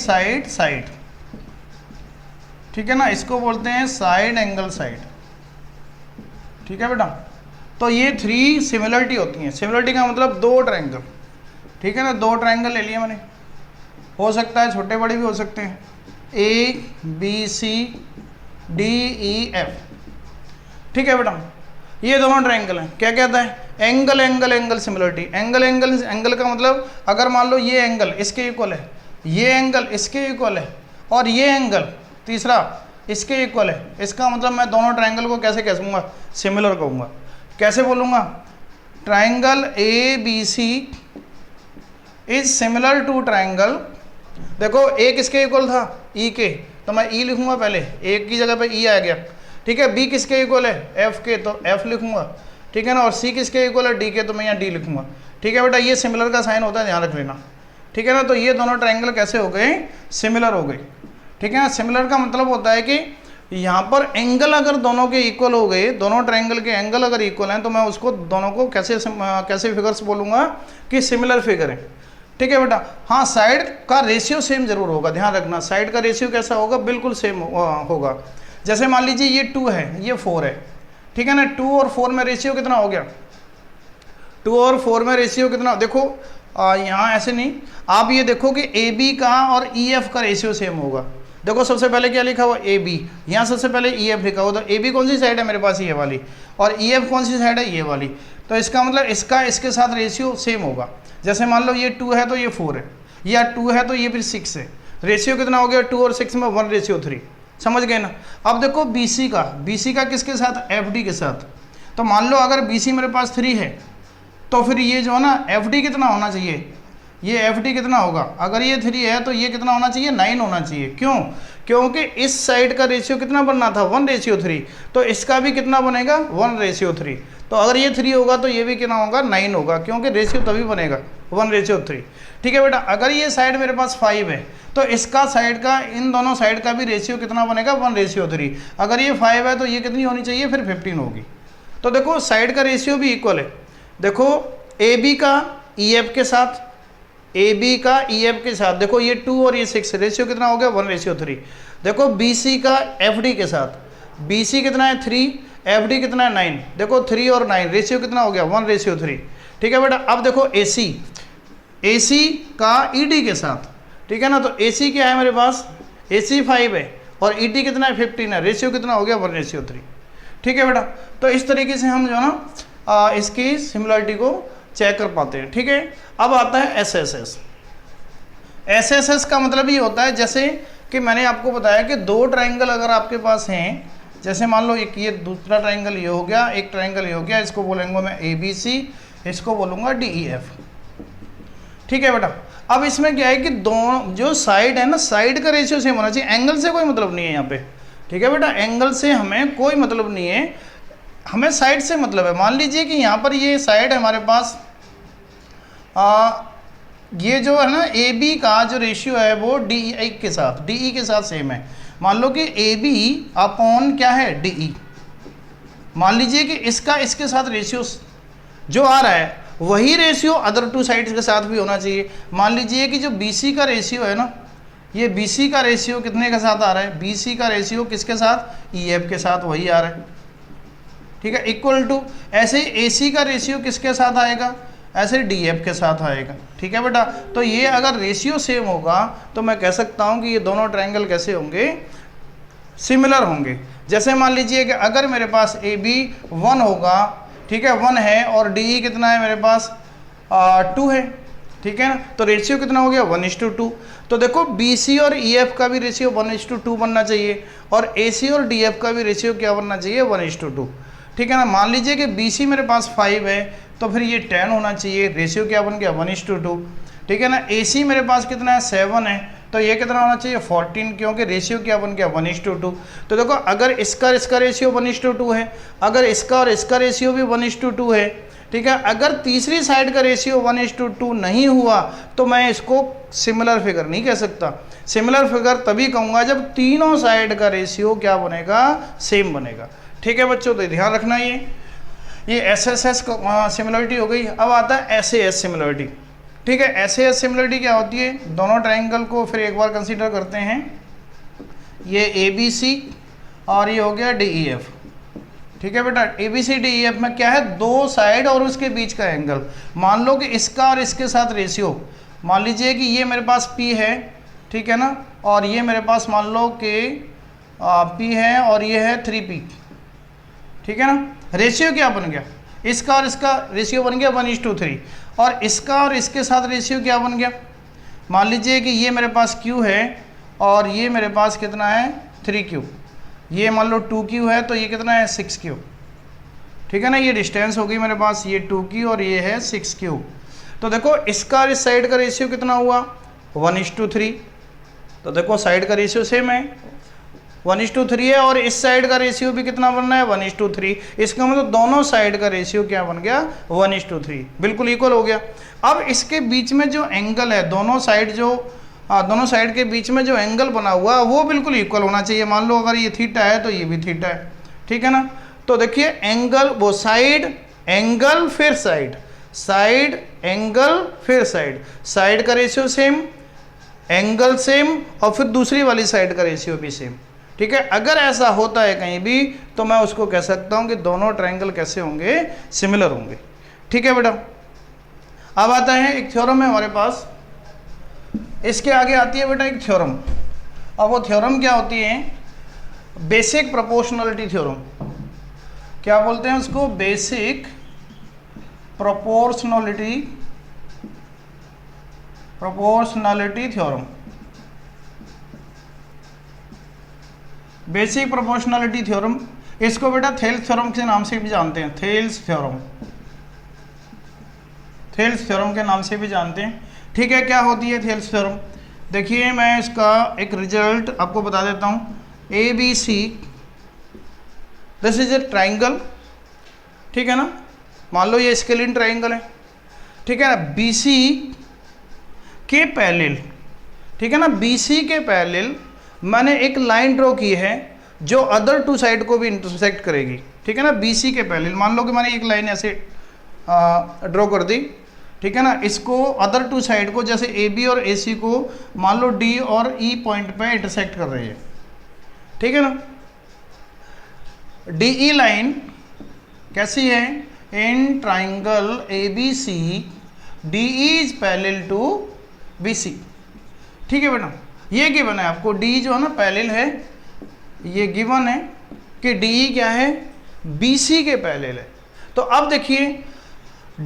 ठीक है ना, इसको बोलते हैं साइड एंगल, ठीक है बेटा। तो ये 3 सिमिलरिटी होती हैं। सिमिलरिटी का मतलब 2 ट्रायंगल, ठीक है ना, 2 ट्रायंगल ले लिए मैंने, हो सकता है छोटे बड़े भी हो सकते हैं, ABCDEF, ठीक है बेटा। ये दोनों ट्रायंगल हैं, क्या कहता है, एंगल सिमिलरिटी। एंगल का मतलब अगर मान लो ये एंगल इसके इक्वल है, ये एंगल इसके इक्वल है, और ये एंगल तीसरा इसके इक्वल है, इसका मतलब मैं दोनों ट्रायंगल को कैसे कह दूंगा, सिमिलर कहूँगा। कैसे बोलूँगा, triangle ABC is similar to triangle, देखो एक इसके इक्वल था E के, तो मैं E लिखूंगा पहले, एक की जगह पे E आ गया, ठीक है। B किसके इक्वल है, F के, तो F लिखूंगा, ठीक है ना, और C किसके इक्वल है, D के, तो मैं यहाँ D लिखूंगा, ठीक है बेटा। ये सिमिलर का साइन होता है, ध्यान रख लेना, ठीक है ना। तो ये दोनों ट्रायंगल कैसे हो गए, सिमिलर हो गए, ठीक है ना। सिमिलर का मतलब होता है कि यहाँ पर एंगल अगर दोनों के इक्वल हो गए, दोनों ट्रायंगल के एंगल अगर इक्वल हैं, तो मैं उसको दोनों को कैसे फिगर्स बोलूँगा कि सिमिलर फिगर है, ठीक है बेटा। हाँ, साइड का रेशियो सेम जरूर होगा, ध्यान रखना, साइड का रेशियो कैसा होगा, बिल्कुल सेम होगा। जैसे मान लीजिए ये 2 है, ये 4 है, ठीक है ना। 2 और 4 में रेशियो कितना हो गया, 2 और 4 में रेशियो कितना, देखो यहाँ ऐसे नहीं, आप ये देखो कि AB का और EF का रेशियो सेम होगा। देखो सबसे पहले क्या लिखा हुआ, AB, यहाँ सबसे पहले EF लिखा हुआ, तो AB कौन सी साइड है मेरे पास, ये वाली, और EF कौन सी साइड है, ये वाली। तो इसका मतलब इसका इसके साथ रेशियो सेम होगा। जैसे मान लो ये 2 है तो ये 4 है, या 2 है तो ये फिर 6 है, रेशियो कितना हो गया, 2 और 6 में 1:3, समझ गए ना। अब देखो BC का किसके साथ, FD के साथ। तो मान लो अगर BC मेरे पास 3 है, तो फिर ये जो है ना FD कितना होना चाहिए, ये FD कितना होगा, अगर ये 3 है तो ये कितना होना चाहिए, 9 होना चाहिए। क्यों, क्योंकि इस साइड का रेशियो कितना बनना था, 1:3, तो इसका भी कितना बनेगा, 1:3। तो अगर ये 3 होगा तो ये भी कितना होगा, 9 होगा, क्योंकि रेशियो तभी बनेगा 1:3, ठीक है बेटा। अगर ये साइड मेरे पास 5 है, तो इसका साइड का, इन दोनों साइड का भी रेशियो कितना बनेगा, 1:3। अगर ये 5 है तो ये कितनी होनी चाहिए, फिर 15 होगी। तो देखो साइड का रेशियो भी इक्वल है। देखो AB का EF के साथ, AB का EF के साथ, देखो ये 2 और ये 6, रेशियो कितना हो गया, 1:3। देखो BC का FD के साथ, BC कितना है, 3, FD कितना है, 9, देखो 3 और 9, रेशियो कितना हो गया, 1:3, ठीक है बेटा। अब देखो AC का ED के साथ, ठीक है ना, तो AC क्या है मेरे पास, AC 5 है, और ED कितना है, 15 है, रेशियो कितना हो गया, 1:3, ठीक है बेटा। तो इस तरीके से हम जो है ना इसकी सिमिलरिटी को चेक कर पाते हैं, ठीक है। अब आता है SSS का मतलब ये होता है, जैसे कि मैंने आपको बताया कि 2 ट्रायंगल अगर आपके पास हैं, जैसे मान लो एक ये दूसरा ट्रायंगल ये हो गया, एक ट्रायंगल ये हो गया, इसको बोलेंगे मैं ABC, इसको बोलूँगा DEF, ठीक है बेटा। अब इसमें क्या है कि दोनों जो साइड है ना, साइड का रेशियो सेम होना चाहिए, एंगल से कोई मतलब नहीं है यहाँ पे, ठीक है बेटा। एंगल से हमें कोई मतलब नहीं है, हमें साइड से मतलब है। मान लीजिए कि यहाँ पर ये साइड है हमारे पास, ये जो है ना AB का जो रेशियो है वो DE के साथ सेम है। मान लो कि AB अपॉन क्या है, DE। मान लीजिए कि इसका इसके साथ रेशियो जो आ रहा है, वही रेशियो अदर 2 साइड्स के साथ भी होना चाहिए। मान लीजिए कि जो BC का रेशियो है ना, ये BC का रेशियो कितने के साथ आ रहा है, BC का रेशियो किसके साथ, EF के साथ वही आ रहा है, ठीक है, इक्वल टू। ऐसे ही AC का रेशियो किसके साथ आएगा, ऐसे DF के साथ आएगा, ठीक है बेटा। तो ये अगर रेशियो सेम होगा तो मैं कह सकता हूँ कि ये दोनों ट्रायंगल कैसे होंगे, सिमिलर होंगे। जैसे मान लीजिए कि अगर मेरे पास AB 1 होगा, ठीक है, 1 है, और DE कितना है मेरे पास 2 है, ठीक है ना, तो रेशियो कितना हो गया, 1:2। तो देखो BC और EF का भी रेशियो 1:2 बनना चाहिए, और AC और DF का भी रेशियो क्या बनना चाहिए, 1:2, ठीक है ना। मान लीजिए कि BC मेरे पास 5 है, तो फिर ये 10 होना चाहिए, रेशियो क्या बन गया, 1:2, ठीक है ना। AC मेरे पास कितना है, 7 है, तो ये कितना होना चाहिए, 14, क्योंकि रेशियो क्या बन गया, 1:2। तो देखो अगर इसका रेशियो 1:2 है, अगर इसका और इसका रेशियो भी 1:2 है, ठीक है। अगर तीसरी साइड का रेशियो 1:2 नहीं हुआ तो मैं इसको सिमिलर फिगर नहीं कह सकता। सिमिलर फिगर तभी कहूँगा जब तीनों साइड का रेशियो क्या बनेगा, सेम बनेगा। ठीक है बच्चों, तो ध्यान रखना ये SSS सिमिलरिटी हो गई। अब आता है SAS सिमिलरिटी। ठीक है, SAS सिमिलरिटी क्या होती है, दोनों ट्राइंगल को फिर एक बार कंसीडर करते हैं। ये ABC और ये हो गया DEF। ठीक है बेटा, ABC DEF में क्या है, दो साइड और उसके बीच का एंगल। मान लो कि इसका और इसके साथ रेशियो, मान लीजिए कि ये मेरे पास P है, ठीक है ना, और ये मेरे पास मान लो कि P है और ये है 3P। ठीक है ना, रेशियो क्या बन गया, इसका और इसका रेशियो बन गया 1:3, और इसका और इसके साथ रेशियो क्या बन गया, मान लीजिए कि ये मेरे पास Q है और ये मेरे पास कितना है 3Q, ये मान लो 2Q है तो ये कितना है 6Q। ठीक है ना, ये डिस्टेंस होगी मेरे पास, ये 2Q और ये है 6Q। तो देखो इसका और इस साइड का रेशियो कितना हुआ 1:3। तो देखो साइड का रेशियो सेम है 1:3 है, और इस साइड का रेशियो भी कितना बनना है 1:3। इसका मतलब दोनों साइड का रेशियो क्या बन गया 1:3, बिल्कुल इक्वल हो गया। अब इसके बीच में जो एंगल है, दोनों साइड के बीच में जो एंगल बना हुआ है वो बिल्कुल इक्वल होना चाहिए। मान लो अगर ये थीटा है तो ये भी थीटा है। ठीक है ना, तो देखिए एंगल, वो साइड एंगल फिर साइड, साइड एंगल फिर साइड, साइड का रेशियो सेम, एंगल सेम, और फिर दूसरी वाली साइड का रेशियो भी सेम। ठीक है, अगर ऐसा होता है कहीं भी तो मैं उसको कह सकता हूं कि दोनों ट्रायंगल कैसे होंगे, सिमिलर होंगे। ठीक है बेटा, अब आता है एक थ्योरम है हमारे पास, इसके आगे आती है बेटा एक थ्योरम। अब वो थ्योरम क्या होती है, बेसिक प्रोपोर्शनलिटी थ्योरम। क्या बोलते हैं उसको, basic proportionality theorem. Basic proportionality theorem, इसको बेटा थेल्स थ्योरम के नाम से भी जानते हैं, थेल्स थ्योरम के नाम से भी जानते हैं। ठीक है, क्या होती है थेल्स थ्योरम, देखिए मैं इसका एक रिजल्ट आपको बता देता हूँ। ABC, this is a triangle. ठीक है ना, मान लो ये स्केलिन ट्राइंगल है। ठीक है ना, BC के पैरेलल, ठीक है ना, BC के पैरेलल मैंने एक लाइन ड्रॉ की है जो अदर टू साइड को भी इंटरसेक्ट करेगी। ठीक है ना, BC के पैरेलल मान लो कि मैंने एक लाइन ऐसे ड्रॉ कर दी। ठीक है ना, इसको अदर टू साइड को, जैसे AB और AC को मान लो D और E पॉइंट पे इंटरसेक्ट कर रही है। ठीक है ना, DE लाइन कैसी है, in triangle ABC DE is parallel to BC। ठीक है बेटा, ये गिवन है आपको, D जो है ना पैरेलल है, ये गिवन है कि DE क्या है, BC के पैरेलल है। तो अब देखिए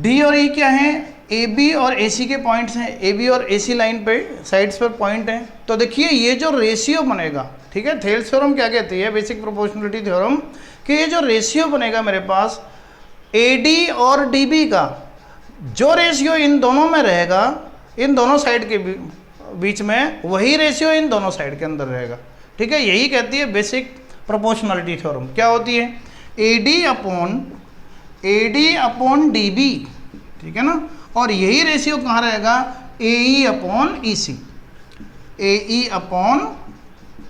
D और E क्या है, AB और AC के पॉइंट्स हैं, AB और AC लाइन पे साइड्स पर पॉइंट हैं। तो देखिए ये जो रेशियो बनेगा, ठीक है, थेल्स थ्योरम क्या कहती है, बेसिक प्रोपोर्शनलिटी थ्योरम, कि ये जो रेशियो बनेगा मेरे पास AD और DB का, जो रेशियो इन दोनों में रहेगा, इन दोनों साइड के बीच में, वही रेशियो इन दोनों साइड के अंदर रहेगा। ठीक है, यही कहती है बेसिक प्रोपोर्शनलिटी थ्योरम। क्या होती है, AD अपॉन DB। ठीक है ना, और यही रेशियो कहाँ रहेगा, AE अपॉन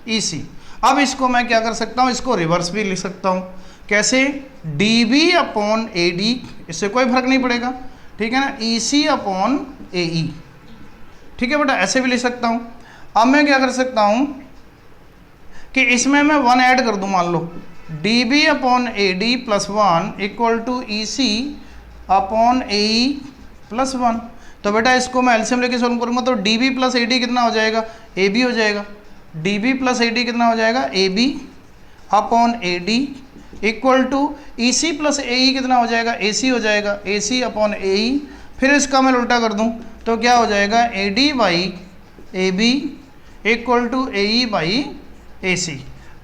EC। अब इसको मैं क्या कर सकता हूँ, इसको रिवर्स भी लिख सकता हूँ। कैसे, DB अपॉन AD, इससे कोई फर्क नहीं पड़ेगा। ठीक है ना, EC अपॉन AE। ठीक है बेटा, ऐसे भी लिख सकता हूँ। अब मैं क्या कर सकता हूँ कि इसमें मैं 1 ऐड कर दूँ, मान लो DB upon AD plus 1 equal to EC upon AE plus 1। तो बेटा इसको मैं एलसीएम लेके सॉल्व करूँगा तो DB प्लस AD कितना हो जाएगा, AB हो जाएगा। DB प्लस AD कितना हो जाएगा, AB upon AD equal to EC plus AE कितना हो जाएगा, AC हो जाएगा, AC अपॉन AE। फिर इसका मैं उल्टा कर दूं तो क्या हो जाएगा, AD by AB equal to AE by AC।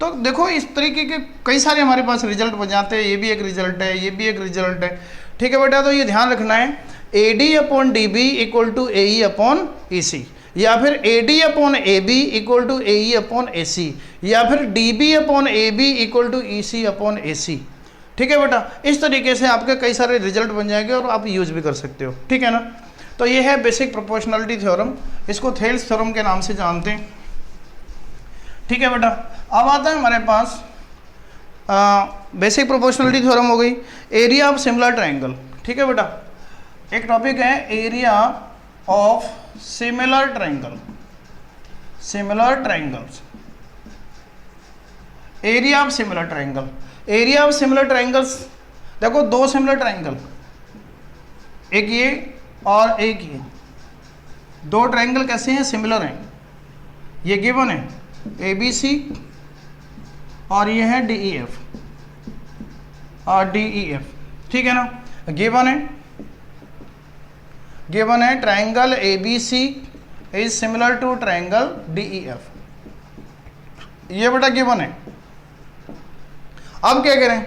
तो देखो इस तरीके के कई सारे हमारे पास रिजल्ट बन जाते हैं, ये भी एक रिजल्ट है, ये भी एक रिजल्ट है। ठीक है बेटा, तो ये ध्यान रखना है, AD upon DB equal to AE upon EC, या फिर AD upon AB equal to AE upon AC, या फिर DB upon AB equal to EC upon AC। ठीक है बेटा, इस तरीके से आपके कई सारे रिजल्ट बन जाएंगे और आप यूज भी कर सकते हो, ठीक है ना। तो ये है बेसिक प्रोपोर्शनलिटी थ्योरम, इसको थेल्स थ्योरम के नाम से जानते हैं, ठीक है बेटा। अब आता है हमारे पास बेसिक प्रोपोर्शनलिटी थ्योरम हो गई, एरिया ऑफ सिमिलर ट्रायंगल, ठीक है बेटा। एक टॉपिक है area of similar triangle, similar triangles, area of similar triangle. Area of similar triangles, देखो दो सिमिलर ट्रायंगल, एक ये और एक ये, दो ट्रायंगल कैसे हैं, सिमिलर हैं, ये गिवन है ABC और ये है DEF और DEF, ठीक है ना। गिवन है triangle ABC is similar to triangle DEF, ये बेटा गिवन है। अब क्या करें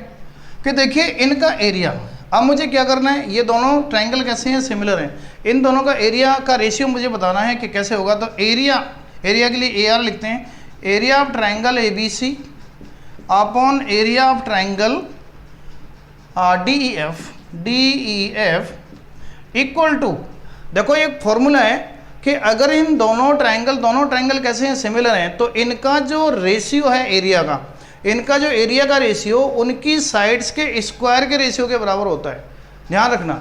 कि देखिए इनका एरिया, अब मुझे क्या करना है, ये दोनों ट्रायंगल कैसे हैं, सिमिलर हैं, इन दोनों का एरिया का रेशियो मुझे बताना है कि कैसे होगा। तो एरिया के लिए AR लिखते हैं, area of triangle ABC upon area of triangle DEF equal to, देखो एक फॉर्मूला है कि अगर इन दोनों ट्रायंगल कैसे हैं, सिमिलर हैं, तो इनका जो रेशियो है एरिया का, इनका जो एरिया का रेशियो उनकी साइड्स के स्क्वायर के रेशियो के बराबर होता है, ध्यान रखना,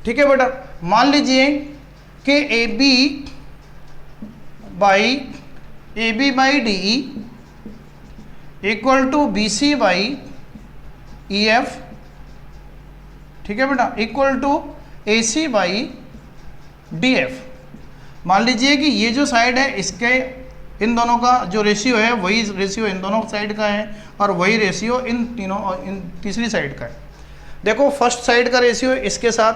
ठीक है बेटा। मान लीजिए कि AB by DE equal to BC by EF, ठीक है बेटा, equal to AC by DF। मान लीजिए कि ये जो साइड है इसके इन दोनों का जो रेशियो है वही रेशियो इन दोनों साइड का है और वही रेशियो इन तीसरी साइड का है। देखो फर्स्ट साइड का रेशियो इसके साथ,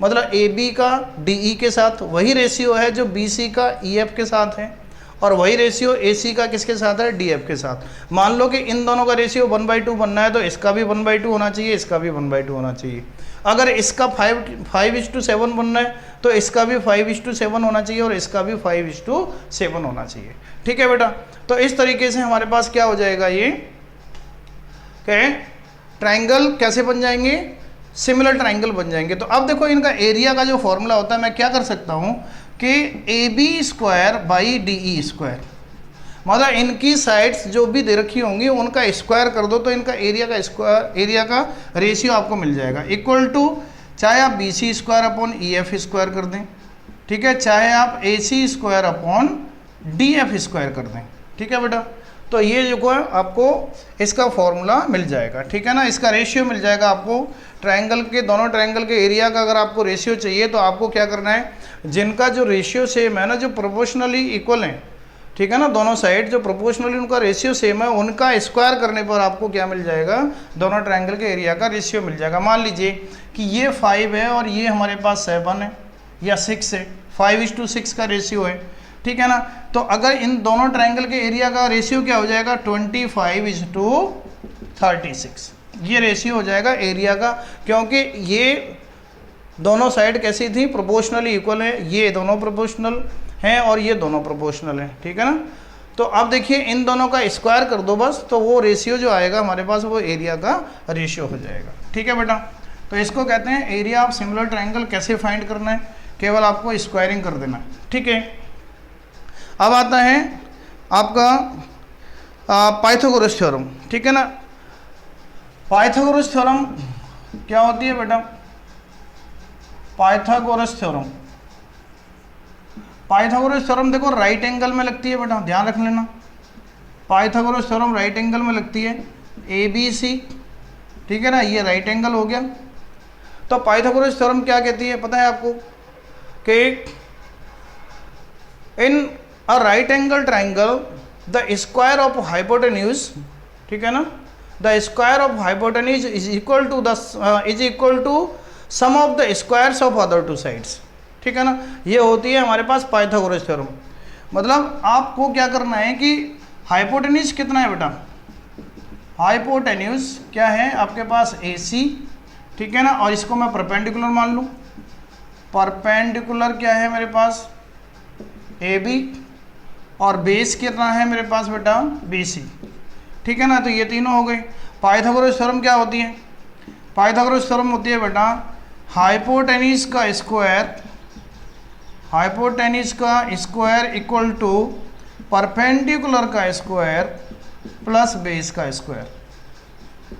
मतलब AB का DE के साथ वही रेशियो है जो BC का EF के साथ है, और वही रेशियो AC का किसके साथ है, DF के साथ। मान लो कि इन दोनों का रेशियो 1/2 बनना है तो इसका भी 1/2 होना चाहिए, इसका भी 1/2 होना चाहिए। अगर इसका 5:7 बनना है तो इसका भी 5:7 होना चाहिए और इसका भी 5:7 होना चाहिए, ठीक है बेटा। तो इस तरीके से हमारे पास क्या हो जाएगा, ये क्या ट्रायंगल कैसे बन जाएंगे, सिमिलर ट्रायंगल बन जाएंगे। तो अब देखो इनका एरिया का जो फॉर्मूला होता है, मैं क्या कर सकता हूँ कि AB² बाई DE स्क्वायर, मतलब इनकी साइड्स जो भी दे रखी होंगी उनका स्क्वायर कर दो तो इनका एरिया का रेशियो आपको मिल जाएगा, इक्वल टू चाहे आप BC² अपॉन EF स्क्वायर कर दें, ठीक है, चाहे आप AC² अपॉन DF स्क्वायर कर दें, ठीक है बेटा। तो ये जो है आपको इसका फॉर्मूला मिल जाएगा, ठीक है ना, इसका रेशियो मिल जाएगा आपको। ट्रायंगल के दोनों ट्रायंगल के एरिया का अगर आपको रेशियो चाहिए तो आपको क्या करना है, जिनका जो रेशियो सेम है ना, जो प्रोपोर्शनली इक्वल है, ठीक है ना, दोनों साइड जो प्रोपोर्शनली उनका रेशियो सेम है, उनका स्क्वायर करने पर आपको क्या मिल जाएगा, दोनों ट्रायंगल के एरिया का रेशियो मिल जाएगा। मान लीजिए कि ये 5 है और ये हमारे पास 7 है या 6 है, 5:6 का रेशियो है, ठीक है ना। तो अगर इन दोनों ट्रायंगल के एरिया का रेशियो क्या हो जाएगा, 25:36, ये रेशियो हो जाएगा एरिया का, क्योंकि ये दोनों साइड कैसी थी, प्रोपोर्शनली इक्वल है, ये दोनों प्रोपोर्शनल हैं और ये दोनों प्रोपोर्शनल हैं, ठीक है ना। तो अब देखिए इन दोनों का स्क्वायर कर दो बस, तो वो रेशियो जो आएगा हमारे पास वो एरिया का रेशियो हो जाएगा, ठीक है बेटा। तो इसको कहते हैं एरिया ऑफ सिमिलर ट्रायंगल। कैसे फाइंड करना है, केवल आपको स्क्वायरिंग कर देना है, ठीक है। अब आता है आपका पाइथागोरस थ्योरम, ठीक है ना। पाइथागोरस थ्योरम क्या होती है बेटा, पाइथागोरस थ्योरम देखो राइट एंगल में लगती है बेटा, ध्यान रख लेना। पाइथागोरस थ्योरम राइट एंगल में लगती है, ABC, ठीक है ना, ये राइट एंगल हो गया। तो पाइथागोरस थ्योरम क्या कहती है पता है आपको, कि in a right angle triangle the square of hypotenuse, ठीक है ना, the square of hypotenuse is equal to sum of the squares of other two sides, ठीक है ना। ये होती है हमारे पास पाइथागोरस थ्योरम। मतलब आपको क्या करना है कि हाइपोटेन्यूज कितना है बेटा, हाइपोटेन्यूज क्या है आपके पास AC, ठीक है ना, और इसको मैं परपेंडिकुलर मान लूँ। परपेंडिकुलर क्या है मेरे पास AB, और बेस कितना है मेरे पास बेटा BC, ठीक है ना। तो ये तीनों हो गए। पाइथागोरस थ्योरम क्या होती है पाइथागोरस थ्योरम होती है बेटा हाइपोटेनिस का स्क्वायर इक्वल टू परपेंडिकुलर का स्क्वायर प्लस बेस का स्क्वायर।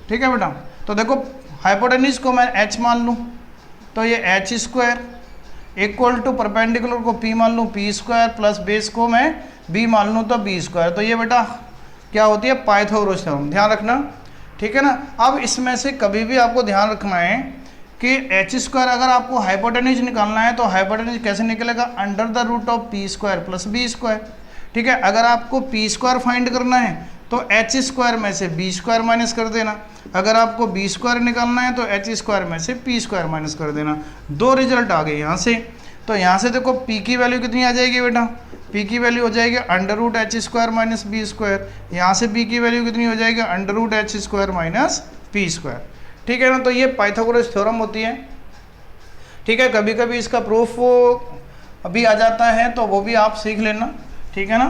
ठीक है बेटा, तो देखो हाइपोटेनिस को मैं h मान लूँ तो ये h square equal to perpendicular को p मान लूँ p स्क्वायर प्लस बेस को मैं b मान लूँ तो b स्क्वायर। तो ये बेटा क्या होती है पाइथागोरस थ्योरम, ध्यान रखना। ठीक है ना। अब इसमें से कभी भी आपको ध्यान रखना है कि h स्क्वायर अगर आपको हाइपोटेनिस निकालना है तो हाइपोटेनिस कैसे निकलेगा, under the root of p square plus b square. ठीक है, अगर आपको p स्क्वायर फाइंड करना है तो h स्क्वायर में से b स्क्वायर माइनस कर देना, अगर आपको b स्क्वायर निकालना है तो h स्क्वायर में से p स्क्वायर माइनस कर देना। दो रिजल्ट आ गए यहाँ से। तो यहाँ से देखो p की वैल्यू कितनी आ जाएगी बेटा, p की वैल्यू हो जाएगी under root h square minus b square. यहाँ से p की वैल्यू कितनी हो जाएगी, under root h square minus p square. ठीक है ना। तो ये पाइथागोरस थ्योरम होती है। ठीक है, कभी कभी इसका प्रूफ अभी आ जाता है तो वो भी आप सीख लेना। ठीक है ना।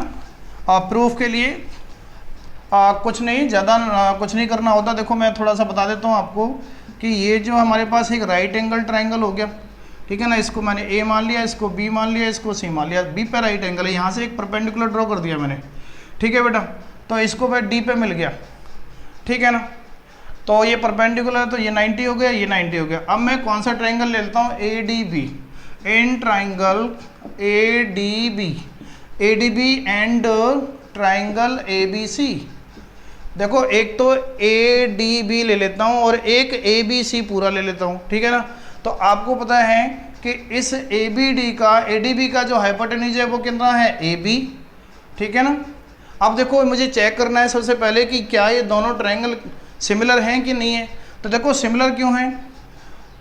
प्रूफ के लिए कुछ नहीं ज़्यादा कुछ नहीं करना होता। देखो मैं थोड़ा सा बता देता हूँ आपको कि ये जो हमारे पास एक राइट एंगल ट्राइंगल हो गया, ठीक है ना, इसको मैंने ए मान लिया, इसको बी मान लिया, इसको सी मान लिया। बी पे राइट एंगल है, यहाँ से एक परपेंडिकुलर ड्रॉ कर दिया मैंने। ठीक है बेटा, तो इसको मैं डी पे मिल गया। ठीक है ना, तो ये परपेंडिकुलर है तो ये 90 हो गया, ये 90 हो गया। अब मैं कौन सा ट्राइंगल ले लेता हूँ, A D B, in triangle A D B and triangle A B C. देखो एक तो ए डी बी ले लेता हूँ और एक ए बी सी पूरा ले लेता हूँ। ठीक है ना। तो आपको पता है कि इस ए डी बी का जो हाइपोटेन्यूज है वो कितना है, ए बी। ठीक है ना। अब देखो मुझे चेक करना है सबसे पहले कि क्या ये दोनों ट्राइंगल सिमिलर हैं कि नहीं है। तो देखो सिमिलर क्यों हैं,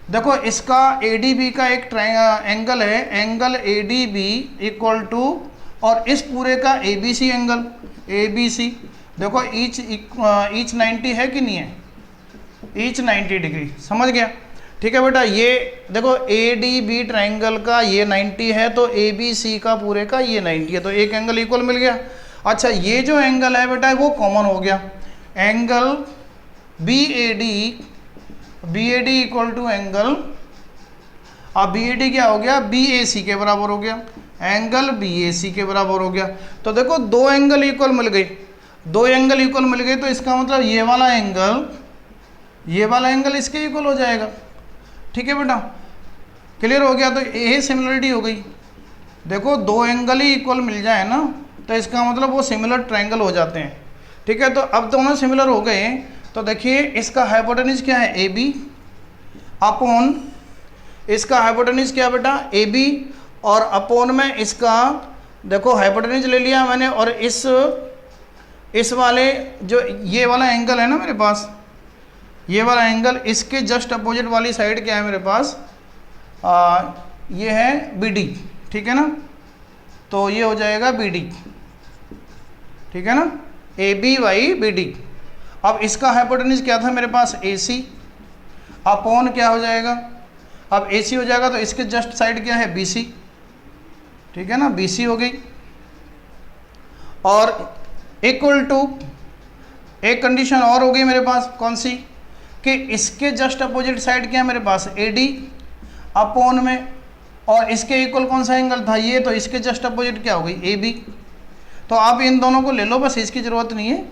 देखो इसका ए डी बी का एक एंगल है, angle A D B equal to, और इस पूरे का A B C angle A B C. देखो ईच 90 है कि नहीं है, ईच 90 डिग्री, समझ गया। ठीक है बेटा, ये देखो ए डी बी ट्राइंगल का ये 90 है तो ए बी सी का पूरे का ये 90 है, तो एक एंगल इक्वल मिल गया। अच्छा ये जो एंगल है बेटा वो कॉमन हो गया, angle B A D equal to angle, अब बी ए डी क्या हो गया, बी ए सी के बराबर हो गया, एंगल बी ए सी के बराबर हो गया। तो देखो दो एंगल इक्वल मिल गए, दो एंगल इक्वल मिल गए, तो इसका मतलब ये वाला एंगल इसके इक्वल हो जाएगा। ठीक है बेटा, क्लियर हो गया। तो ये सिमिलरिटी हो गई। देखो दो एंगल ही इक्वल मिल जाए ना तो इसका मतलब वो सिमिलर ट्रायंगल हो जाते हैं। ठीक है, तो अब दोनों सिमिलर हो गए। तो देखिए इसका हाइपोटेन्यूज क्या है, ए बी अपॉन, इसका हाइपोटेन्यूज क्या बेटा, ए बी, और अपॉन में इसका देखो हाइपोटेन्यूज ले लिया मैंने, और इस वाले जो ये वाला एंगल है ना मेरे पास, ये वाला एंगल, इसके जस्ट अपोजिट वाली साइड क्या है मेरे पास, ये है बी डी। ठीक है ना, तो ये हो जाएगा बी डी। ठीक है ना, A B by B D. अब इसका हाइपोटेन्यूज क्या था मेरे पास, ए सी, अपॉन क्या हो जाएगा, अब ए सी हो जाएगा तो इसके जस्ट साइड क्या है, बी सी। ठीक है ना, बी सी हो गई, और इक्वल टू एक कंडीशन और हो गई मेरे पास, कौन सी, कि इसके जस्ट अपोजिट साइड क्या है मेरे पास, ए डी अपॉन में, और इसके इक्वल कौन सा एंगल था, ये, तो इसके जस्ट अपोजिट क्या हो गई, ए बी। तो आप इन दोनों को ले लो, बस इसकी ज़रूरत नहीं है।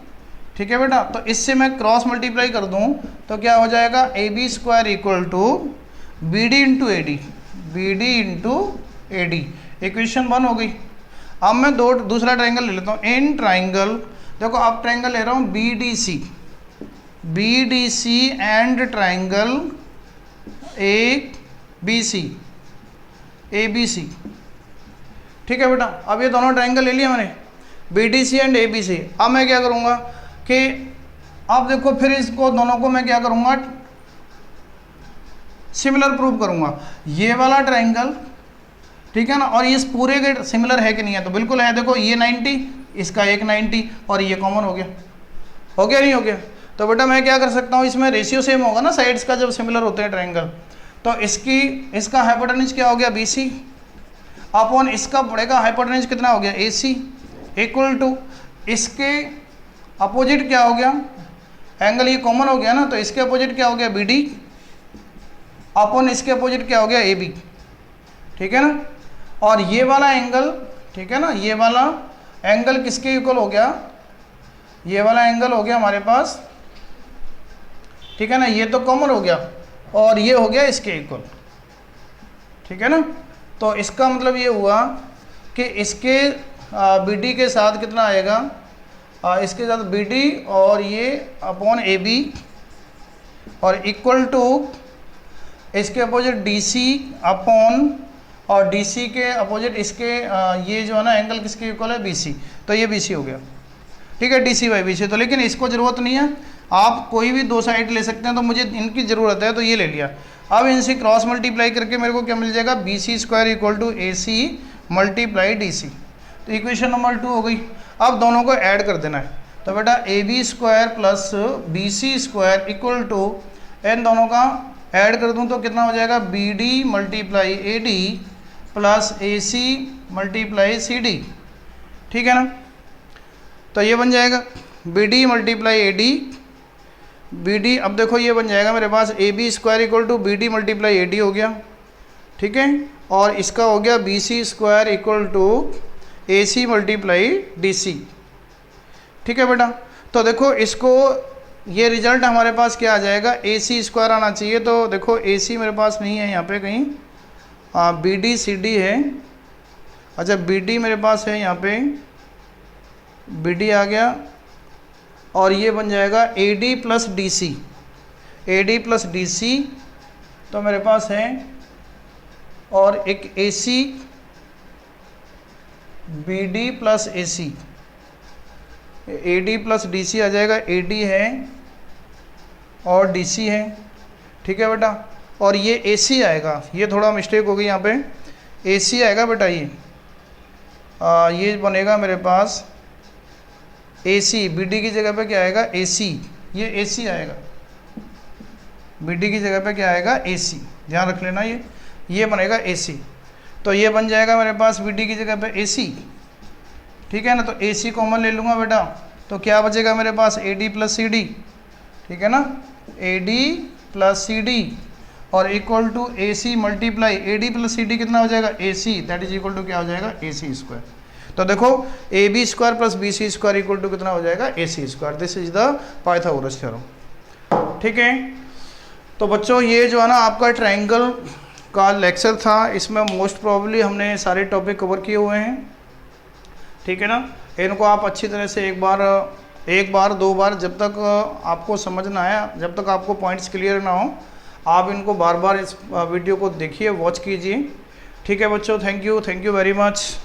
ठीक है बेटा, तो इससे मैं क्रॉस मल्टीप्लाई कर दूं तो क्या हो जाएगा, A B square equal to B D into A D, B D into A D. Equation 1 हो गई। अब मैं दूसरा ट्राइंगल ले लेता हूँ, इन ट्राइंगल, देखो अब ट्राइंगल ले रहा हूँ B D C and triangle A B C. ठीक है बेटा, अब ये दोनों ट्राइंगल ले लिया मैंने, B D C and A B C. अब मैं क्या करूँगा कि अब देखो फिर इसको दोनों को मैं क्या करूँगा, सिमिलर प्रूव करूँगा। ये वाला ट्राइंगल, ठीक है ना, और इस पूरे के सिमिलर है कि नहीं है, तो बिल्कुल है। देखो ये 90, इसका एक 90, और ये कॉमन हो गया नहीं हो गया। तो बेटा मैं क्या कर सकता हूँ, इसमें रेशियो सेम होगा ना साइड्स का जब सिमिलर होते हैं ट्राइंगल, तो इसका हाइपोटेन्यूज क्या हो गया, बी सी, अपॉन इसका पड़ेगा हाइपोटेन्यूज कितना हो गया, ए सी, इक्वल टू इसके अपोजिट क्या हो गया, एंगल ये कॉमन हो गया ना, तो इसके अपोजिट क्या हो गया, बी डी, अपॉन इसके अपोजिट क्या हो गया ए बी, ठीक है ना। और ये वाला एंगल, ठीक है ना, ये वाला एंगल किसके इक्वल हो गया, ये वाला एंगल हो गया हमारे पास, ठीक है ना, ये तो कॉमन हो गया और ये हो गया इसके इक्वल, ठीक है ना। तो इसका मतलब ये हुआ कि इसके बी डी के साथ कितना आएगा, इसके साथ बी डी और ये अपॉन ए बी और इक्वल टू इसके अपोजिट डी सी अपॉन, और डी सी के अपोजिट इसके ये जो है ना एंगल किसके इक्वल है, बी सी। तो ये बी सी हो गया, ठीक है, D C by B C. तो लेकिन इसको ज़रूरत नहीं है, आप कोई भी दो साइड ले सकते हैं, तो मुझे इनकी ज़रूरत है तो ये ले लिया। अब इनसे क्रॉस मल्टीप्लाई करके मेरे को क्या मिल जाएगा, B C square equal to A C multiply D C. तो इक्वेशन नंबर 2 हो गई। अब दोनों को ऐड कर देना है, तो बेटा A B square plus B C square equal to, इन दोनों का ऐड कर दूं तो कितना हो जाएगा, B D multiply A D plus A C multiply C D, ठीक है ना। तो ये बन जाएगा B D multiply A D, B D, अब देखो ये बन जाएगा मेरे पास A B square equal to B D multiply A D हो गया, ठीक है, और इसका हो गया B C square equal to A C multiply D C, ठीक है बेटा। तो देखो इसको, ये रिजल्ट हमारे पास क्या आ जाएगा, ए सी स्क्वायर आना चाहिए। तो देखो ए सी मेरे पास नहीं है यहाँ पे कहीं, बी डी सी डी है, अच्छा बी डी मेरे पास है यहाँ पे, बी डी आ गया, और ये बन जाएगा A D plus D C, A D plus D C, तो मेरे पास है, और एक A C B D plus A C, A D plus D C आ जाएगा, ए डी है और डी सी है, ठीक है बेटा। और ये ए सी आएगा, ये थोड़ा मिस्टेक हो गई यहाँ पे, ए सी आएगा बेटा, ये बनेगा मेरे पास ए सी, बी डी की जगह पे क्या आएगा, ए सी, ये ए सी आएगा, बी डी की जगह पे क्या आएगा, ए सी, ध्यान रख लेना, ये बनेगा ए सी। तो ये बन जाएगा मेरे पास बी डी की जगह पे ए सी, ठीक है ना। तो ए सी कॉमन ले लूँगा बेटा, तो क्या बचेगा मेरे पास, A D plus C D, ठीक है ना, A D plus C D और equal to A C multiply A D plus C D कितना हो जाएगा, A C, that is equal to क्या हो जाएगा, ए सी स्क्वायर। तो देखो A B square plus B C square equal to कितना हो जाएगा, A C square. This is the Pythagoras theorem, ठीक है। तो बच्चों ये जो है ना आपका ट्रायंगल का लेक्चर था, इसमें मोस्ट प्रोबेबली हमने सारे टॉपिक कवर किए हुए हैं, ठीक है ना। इनको आप अच्छी तरह से एक बार दो बार, जब तक आपको समझ ना आया, जब तक आपको पॉइंट्स क्लियर ना हो, आप इनको बार बार इस वीडियो को देखिए, वॉच कीजिए, ठीक है बच्चों। Thank you very much.